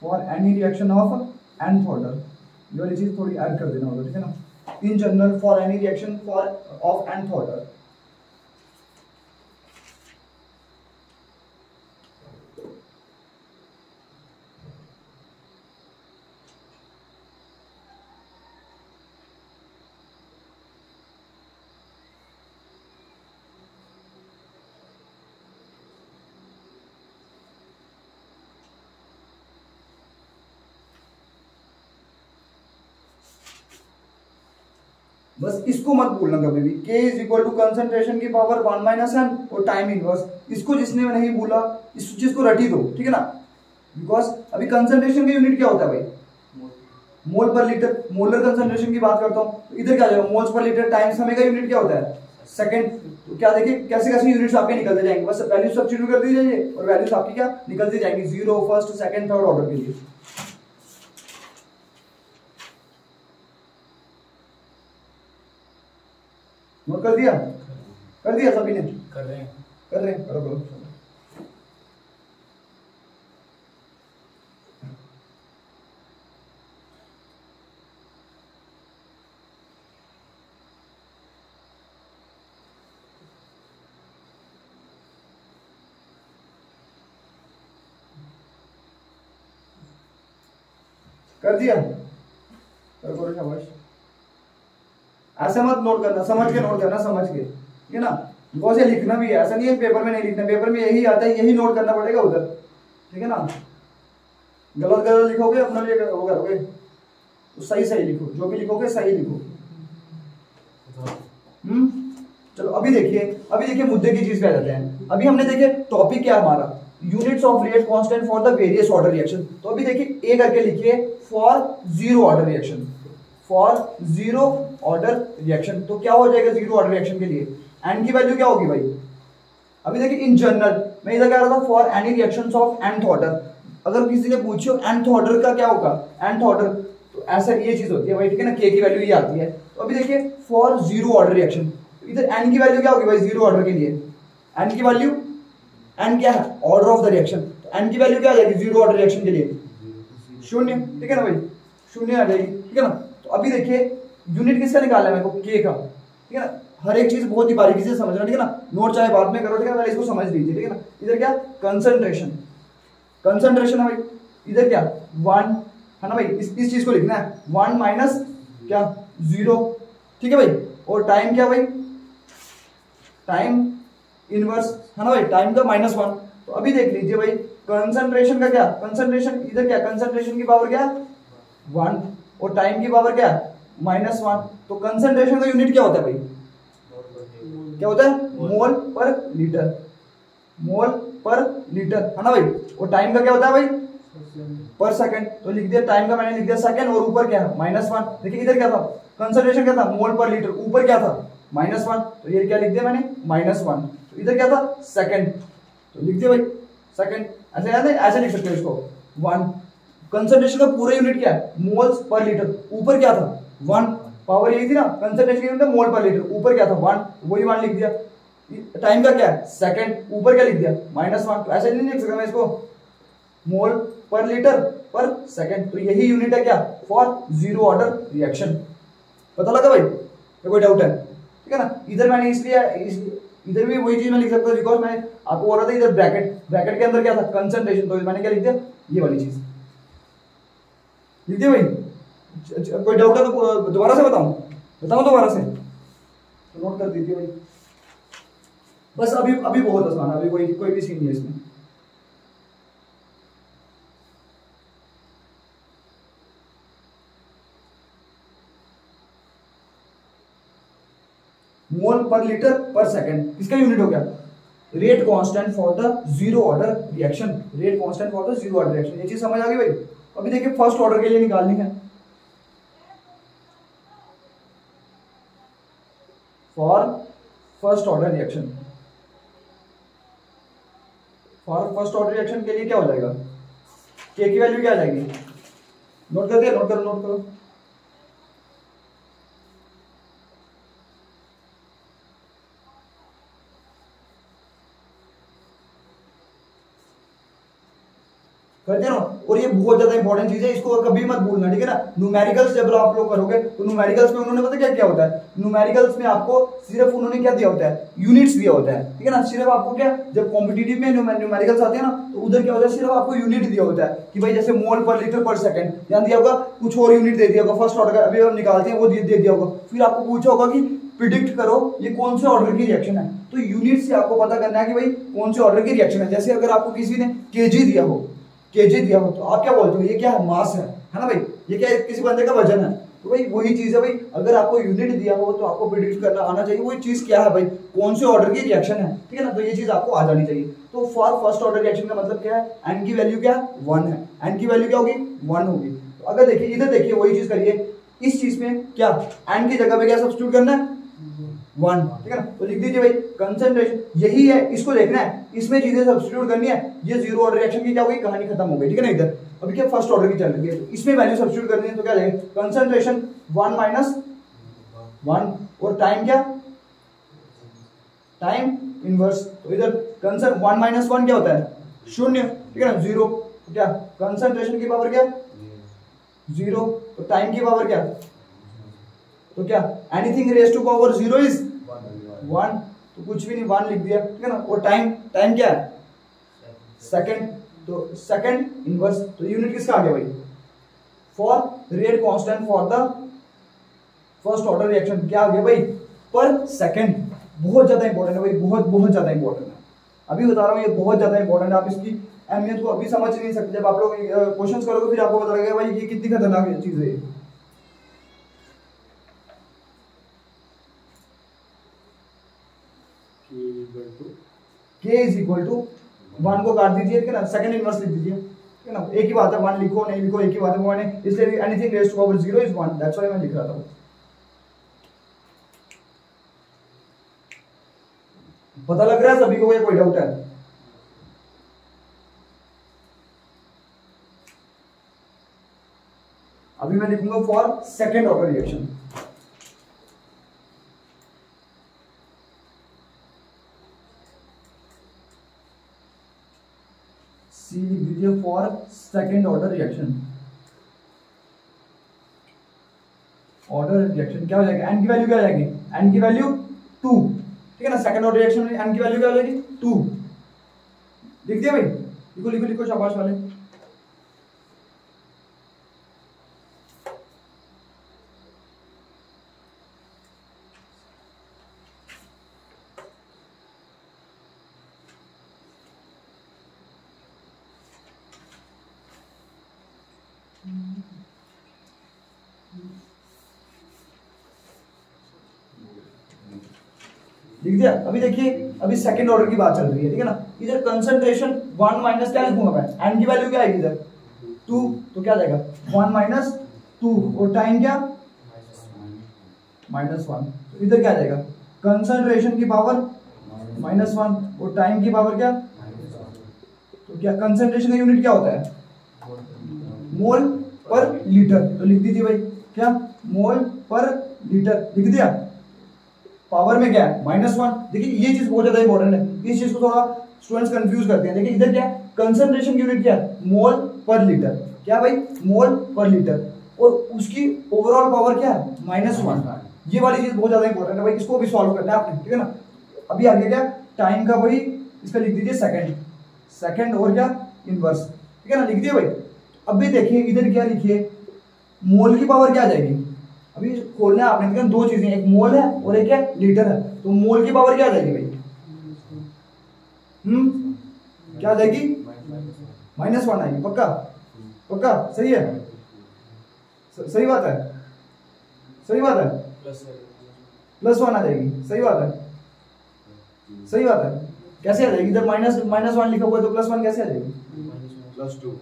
for any reaction of nth order, ये वाली चीज थोड़ी ऐड कर देना होगा, ठीक है ना। In general for any reaction for of nth order. बस इसको मत भूलना कभी भी, K is equal to concentration की पावर 1 माइनस एन और टाइम इनवर्स। इसको जिसने नहीं भूला इस चीज को रटी दो, ठीक है ना। बिकॉज अभी कंसंट्रेशन की यूनिट क्या होता है भाई? मोल पर लीटर। मोलर कंसंट्रेशन की बात करता हूँ तो इधर क्या जाएगा? मोल्स पर लीटर टाइम समय का यूनिट क्या होता है? सेकंड। तो क्या देखिए कैसे कैसे यूनिट्स आपके निकलते जाएंगे, बस वैल्यू सब्स्टिट्यूट कर दी जाइए और वैल्यूज आपकी क्या निकलती जाएंगी, 0, फर्स्ट, सेकंड, थर्ड ऑर्डर के लिए। नोट कर दिया? कर दिया सभी ने? कर रहे हैं करो करो। कर दिया? करो करो, शाबाश। ऐसे मत नोट करना, समझ के नोट करना, समझ के, ठीक है ना। बिकॉज ये लिखना भी है, ऐसा नहीं है पेपर में नहीं लिखना, पेपर में यही आता है, यही नोट करना पड़ेगा उधर, ठीक है ना। गलत गलत लिखोगे अपना लिए वो करोगे, तो सही सही लिखो, जो भी लिखोगे सही लिखो। चलो अभी देखिए मुद्दे की चीज पे आ जाते हैं। अभी हमने देखे टॉपिक क्या हमारा, units of rate constant for the various order reaction. तो अभी देखिए ए करके लिखिए for zero order reaction, for zero order reaction. तो क्या हो जाएगा जीरो ऑर्डर रिएक्शन के लिए? एन की वैल्यू क्या होगी भाई? अभी देखिए इन जनरल मैं इधर कह रहा था for any reactions of nth order. अगर किसी ने पूछो nth ऑर्डर का क्या होगा, nth ऑर्डर, तो ऐसा ये चीज होती है भाई, ठीक है ना। k की वैल्यू ये आती है। तो अभी देखिए फॉर जीरो ऑर्डर रिएक्शन, इधर n की वैल्यू क्या होगी भाई जीरो ऑर्डर के लिए? n की वैल्यू, n क्या है? Order of the reaction. तो n की वैल्यू क्या आ जाएगी जीरो ऑर्डर रिएक्शन के लिए? शून्य, ठीक है ना भाई, शून्य आ जाएगी, ठीक है ना। तो अभी देखिए यूनिट किसका निकालना है मेरे को? k का, ठीक है ना। हर एक चीज बहुत ही बारीकी से समझना, ठीक है ना। नोट चाहे बाद में करो, ठीक है, पहले इसको समझ लीजिए, ठीक है ना। इधर क्या कंसंट्रेशन, कंसंट्रेशन है भाई। इधर क्या 1 है ना भाई, इस चीज को लिखना है 1 माइनस क्या 0, ठीक है भाई। और टाइम क्या भाई, टाइम इनवर्स है ना भाई, टाइम का -1। तो अभी देख लीजिए भाई कंसंट्रेशन का क्या, कंसंट्रेशन इधर क्या, कंसंट्रेशन की पावर क्या 1 और टाइम की पावर क्या -1। तो कंसंट्रेशन का यूनिट क्या होता है भाई, क्या होता है मोल पर लीटर, मोल पर लीटर है ना भाई। और टाइम का क्या होता है भाई पर सेकंड। तो लिख दिया टाइम का मैंने लिख दिया सेकंड और ऊपर क्या है -1। देखिए इधर क्या था, कंसंट्रेशन क्या था मोल पर लीटर, ऊपर क्या था -1, तो ये क्या लिख दिया मैंने -1। तो इधर क्या था सेकंड, तो लिख दिया भाई सेकंड। ऐसे याद है, ऐसे लिख सकते हो इसको 1। कंसंट्रेशन का पूरा यूनिट क्या है मोल्स पर लीटर, ऊपर क्या था 1, पावर यही थी ना, कंसंट्रेशन यूनिट मोल पर लीटर, ऊपर क्या था 1, वही 1 लिख दिया। टाइम का क्या है सेकंड, ऊपर क्या लिख दिया -1। तो ऐसे नहीं लिख सकता मैं इसको मोल पर लीटर पर सेकंड। तो यही यूनिट है क्या फॉर जीरो ऑर्डर रिएक्शन। पता लगा भाई, कोई डाउट है, ठीक है ना। इधर मैंने इसलिए इधर भी वही चीज मैं लिख सकता हूँ बिकॉज मैं आपको बोल रहा था इधर ब्रैकेट के अंदर क्या था कंसंट्रेशन, तो मैंने क्या लिख दिया ये वाली चीज लिख दिया भाई। कोई डाउट है तो दोबारा से बताऊं दोबारा से, तो नोट कर दीजिए भाई। बस अभी बहुत आसान है, अभी कोई भी सीन नहीं है इसमें। मोल पर लीटर पर सेकंड किसका यूनिट हो गया, rate constant for the zero order reaction, rate constant for the zero order reaction. ये चीज समझ आ गई भाई। अभी देखिए फर्स्ट ऑर्डर के लिए निकालनी है, for first order reaction, for first order reaction के लिए क्या हो जाएगा, के की वैल्यू क्या आ जाएगी, नोट कर दिया, नोट करो। कर दिया ना। और ये बहुत ज्यादा इंपॉर्टेंट चीज है, इसको कभी मत भूलना, ठीक है ना। न्यूमेरिकल्स जब आप लोग करोगे तो न्यूमेरिकल्स में उन्होंने पता क्या होता है, न्यूमेरिकल्स में आपको सिर्फ उन्होंने क्या दिया होता है यूनिट्स दिया होता है, ठीक है ना। सिर्फ आपको क्या, जब कॉम्पिटिटिव में न्यूमेरिकल्स आते हैं ना तो उधर क्या होता है सिर्फ आपको यूनिट दिया होता है कि भाई जैसे मोल पर लीटर पर सेकंड, ध्यान दिया होगा, कुछ और यूनिट दे दिया होगा फर्स्ट ऑर्डर का, अभी हम निकालते हैं वो दे दिया होगा। फिर आपको पूछा होगा कि प्रिडिक्ट करो ये कौन से ऑर्डर की रिएक्शन है, तो यूनिट से आपको पता करना है कि भाई कौन से ऑर्डर की रिएक्शन है। जैसे अगर आपको किसी ने केजी दिया हो, तो आप क्या बोलते हो ये क्या है मास है ना भाई, ये क्या है किसी बंदे का वजन है। तो भाई वही चीज है भाई, अगर आपको यूनिट दिया हो तो आपको प्रिडिक्ट करना आना चाहिए वही चीज क्या है भाई, कौन से ऑर्डर की रिएक्शन है, ठीक है ना। तो ये चीज आपको आ जानी चाहिए। तो फॉर फर्स्ट ऑर्डर रिएक्शन का मतलब क्या है, एन की वैल्यू क्या 1 है, एन की वैल्यू क्या होगी 1 होगी। तो अगर देखिए इधर देखिए वही चीज करिए, इस चीज में क्या एन की जगह पे क्या सब्स्टिट्यूट करना है 1, ठीक है ना। तो लिख दीजिए भाई कंसंट्रेशन यही है, इसको देखना है, इसमें चीजें सब्स्टिट्यूट करनी है। ये जीरो ऑर्डर रिएक्शन की क्या होगी, कहानी खत्म हो गई, ठीक है ना। इधर अभी क्या फर्स्ट ऑर्डर की चल रही है, तो इसमें वैल्यू सब्स्टिट्यूट करनी है, तो क्या जाएगा कंसंट्रेशन 1 माइनस 1 और टाइम क्या टाइम इनवर्स। तो इधर कंसंट 1 माइनस 1 क्या होता है 0, ठीक है ना 0। तो क्या कंसंट्रेशन की पावर क्या 0, तो टाइम की पावर क्या, तो क्या anything raise to power 0 is 1, तो कुछ भी नहीं 1 लिख दिया, ठीक है ना। और टाइम क्या है सेकंड, तो सेकंड इनवर्स। तो यूनिट किसका आ गया भाई, for rate constant for the first order reaction क्या आ गया भाई पर सेकंड। बहुत ज्यादा इंपॉर्टेंट है भाई, बहुत ज्यादा इंपॉर्टेंट है। अभी बता रहा हूँ ये बहुत ज्यादा इंपॉर्टेंट है, आप इसकी अहमियत को अभी समझ नहीं सकते, जब आप लोग क्वेश्चंस करोगे फिर आपको पता लगेगा भाई ये कितनी खतरनाक चीज है। K इज इक्वल टू 1 को काट दीजिए, ठीक है ना, सेकंड इनवर्स लिख दीजिए, ठीक है ना। एक ही बात है 1 लिखो नहीं लिखो एक ही बात है, मैंने इसलिए anything raise to power 0 is 1, that's why मैं लिख रहा था। पता लग रहा है सभी को, कोई डाउट है, अभी मैं लिखूंगा फॉर सेकंड ऑर्डर रिएक्शन। सी लिख दीजिए for second order reaction. Order reaction क्या हो जाएगा, एन की वैल्यू क्या आ जाएगी, एन की वैल्यू 2, ठीक है ना। सेकंड ऑर्डर रिएक्शन में एन की वैल्यू क्या हो जाएगी 2, लिख दिया भाई, लिखो शाबाश वाले। लिख दिया। अभी देखिए, अभी सेकंड ऑर्डर की बात चल रही है, ठीक है ना। इधर कंसंट्रेशन 1 माइनस क्या लिखूंगा मैं, एन की वैल्यू क्या आएगी इधर 2, तो क्या जाएगा 1 माइनस 2 और टाइम क्या -1, तो इधर क्या जाएगा कंसंट्रेशन की पावर -1 और टाइम की पावर क्या, तो क्या कंसंट्रेशन का यूनिट क्या होता है मोल पर लीटर, तो लिख दीजिए भाई क्या मोल पर लीटर लिख दिया। पावर में क्या है -1। देखिए ये चीज बहुत ज्यादा इंपॉर्टेंट है, इस चीज को थोड़ा स्टूडेंट्स कंफ्यूज करते हैं। देखिए इधर क्या कंसंट्रेशन यूनिट क्या है मोल पर लीटर, क्या भाई मोल पर लीटर, और उसकी ओवरऑल पावर क्या है -1। ये वाली चीज बहुत ज्यादा इंपॉर्टेंट है भाई, इसको भी सॉल्व करना है आपने, ठीक है ना। अभी आगे क्या टाइम का वही, इसका लिख दीजिए सेकंड और क्या इनवर्स, ठीक है ना, लिख दिए भाई। अभी देखिए इधर क्या लिखिए मोल की पावर क्या आ जाएगी, अभी खोलना है आपने, देखिए दो चीजें, एक मोल है और एक है लीटर है, तो मोल की पावर क्या आ जाएगी भाई क्या आ जाएगी -1 आएगी, पक्का पक्का सही है, सही बात है, सही बात है, +1 आ जाएगी, सही बात है, सही बात है। कैसे आ जाएगी, इधर -1 लिखा हुआ है तो +1 कैसे आ जाएगी, +2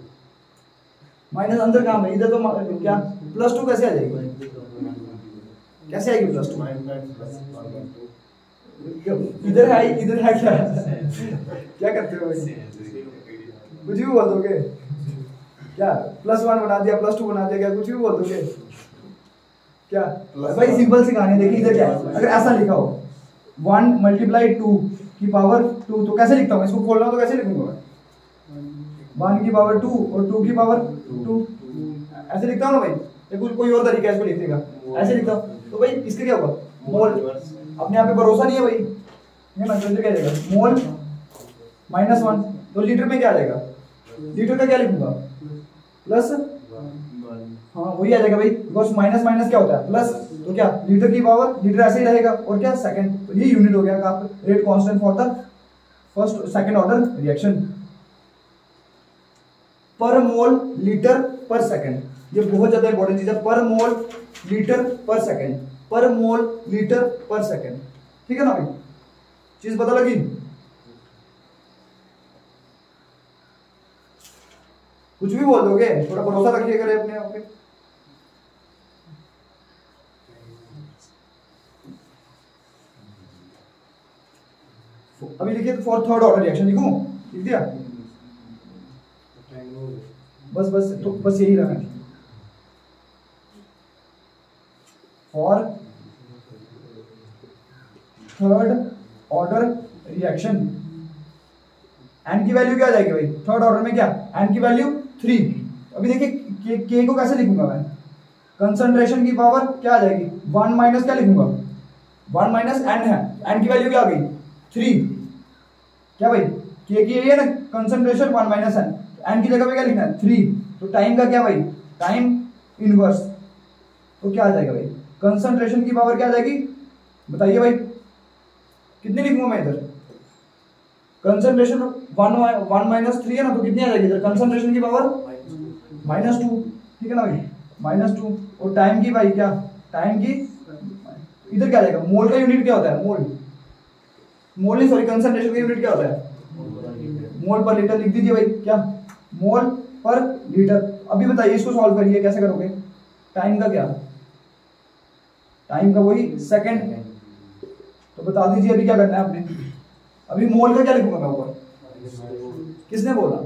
माइनस अंदर काम है, इधर तो क्या +2 कैसे आ जाएगी, कैसे आएगी +2, इधर है क्या क्या करते हो भाई, कुछ भी बोल दोगे क्या, +1 बना दिया +2 बना दिया, क्या कुछ भी बोल दोगे क्या भाई, सिंपल सी कहानी। देखिए इधर क्या है, अगर ऐसा लिखा हो 1 × 2 की पावर 2, तो कैसे लिखता हूँ, इसको खोल रहा हूँ तो कैसे लिखूंगा मैं 1 की पावर 2 और 2 की पावर 2, ऐसे लिखता हूँ ना भाई, ये कुछ कोई और तरीका है इसको लिखने का, ऐसे लिखता हूँ, तो भाई इसका क्या होगा मोल, अपने आप पे भरोसा नहीं है भाई, ये ना तो क्या जाएगा मोल -1, तो लीटर में क्या आ जाएगा, लीटर का क्या लिखूंगा प्लस, हाँ वही आ जाएगा भाई, बिकॉज माइनस माइनस क्या होता है प्लस, तो क्या लीटर की पावर, लीटर ऐसे ही रहेगा, और क्या सेकंड, तो ये यूनिट हो गया आप rate constant for the first second order reaction, पर मोल लीटर पर सेकंड, ये बहुत ज्यादा इंपॉर्टेंट चीज है, पर मोल लीटर पर सेकंड, पर मोल लीटर पर सेकंड, ठीक है ना भाई, चीज पता लगी। कुछ भी बोल दोगे, थोड़ा भरोसा रखिए करें अपने आप पे। अभी लिखिए फॉर थर्ड ऑर्डर रिएक्शन, लिखूं, लिख दिया, बस तो बस यही रखना है, for third order reaction, n की वैल्यू क्या आ जाएगी भाई थर्ड ऑर्डर में, क्या एन की वैल्यू 3। अभी देखिए के को कैसे लिखूंगा मैं, कंसंट्रेशन की पावर क्या आ जाएगी 1 माइनस क्या लिखूंगा 1 माइनस एन है, एन की वैल्यू क्या आ गई 3, क्या भाई के की है ना कंसंट्रेशन 1 माइनस एन, एन की जगह पे क्या लिखना है 3, तो टाइम का क्या भाई टाइम इनवर्स, तो क्या आ जाएगा भाई कंसंट्रेशन की पावर क्या आ जाएगी, बताइए भाई कितनी लिखूंगा मैं इधर, कंसंट्रेशन 1 माइनस 3 है ना, तो कितनी आ जाएगी इधर कंसंट्रेशन की पावर -2, ठीक है ना भाई -2, और टाइम की भाई क्या टाइम की, इधर क्या आ जाएगा मोल का यूनिट क्या होता है मोल नहीं सॉरी कंसंट्रेशन का यूनिट क्या होता है मोल पर लीटर, लिख दीजिए भाई क्या मोल पर लीटर। अभी बताइए इसको सॉल्व करिए कैसे करोगे, टाइम का क्या, टाइम का वही सेकंड, तो बता दीजिए अभी क्या करना है आपने, अभी मोल का क्या लिखूंगा मैं ऊपर, किसने बोला,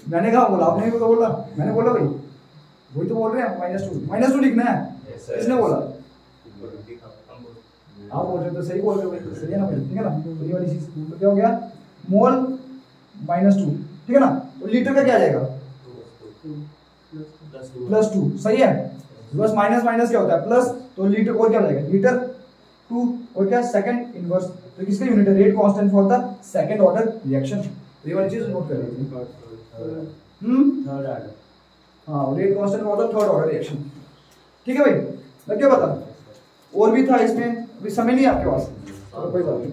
मैंने कहा बोला, आपने भी तो बोला, मैंने बोला भाई, वही तो बोल रहे हैं -2 लिखना है, किसने बोला, आप बोल रहे हो तो सही बोल रहे हो भाई, सही है ना भाई, ठीक है ना, तो ये वाली चीज, तो क्या हो गया मोल -2, ठीक है ना, तो लीटर का क्या आ जाएगा +2, सही है, बस माइनस माइनस क्या होता है प्लस, तो लीटर और क्या हो जाएगा लीटर 2, और क्या सेकंड इनवर्स, तो किसका यूनिट है rate constant for the second order reaction, तो ये वाली चीज नोट कर लीजिए, थर्ड ऑर्डर, हाँ rate constant for the third order reaction, ठीक है भाई, लग गया पता, और भी था इसमें, अभी समय नहीं है आपके पास, कोई बात नहीं।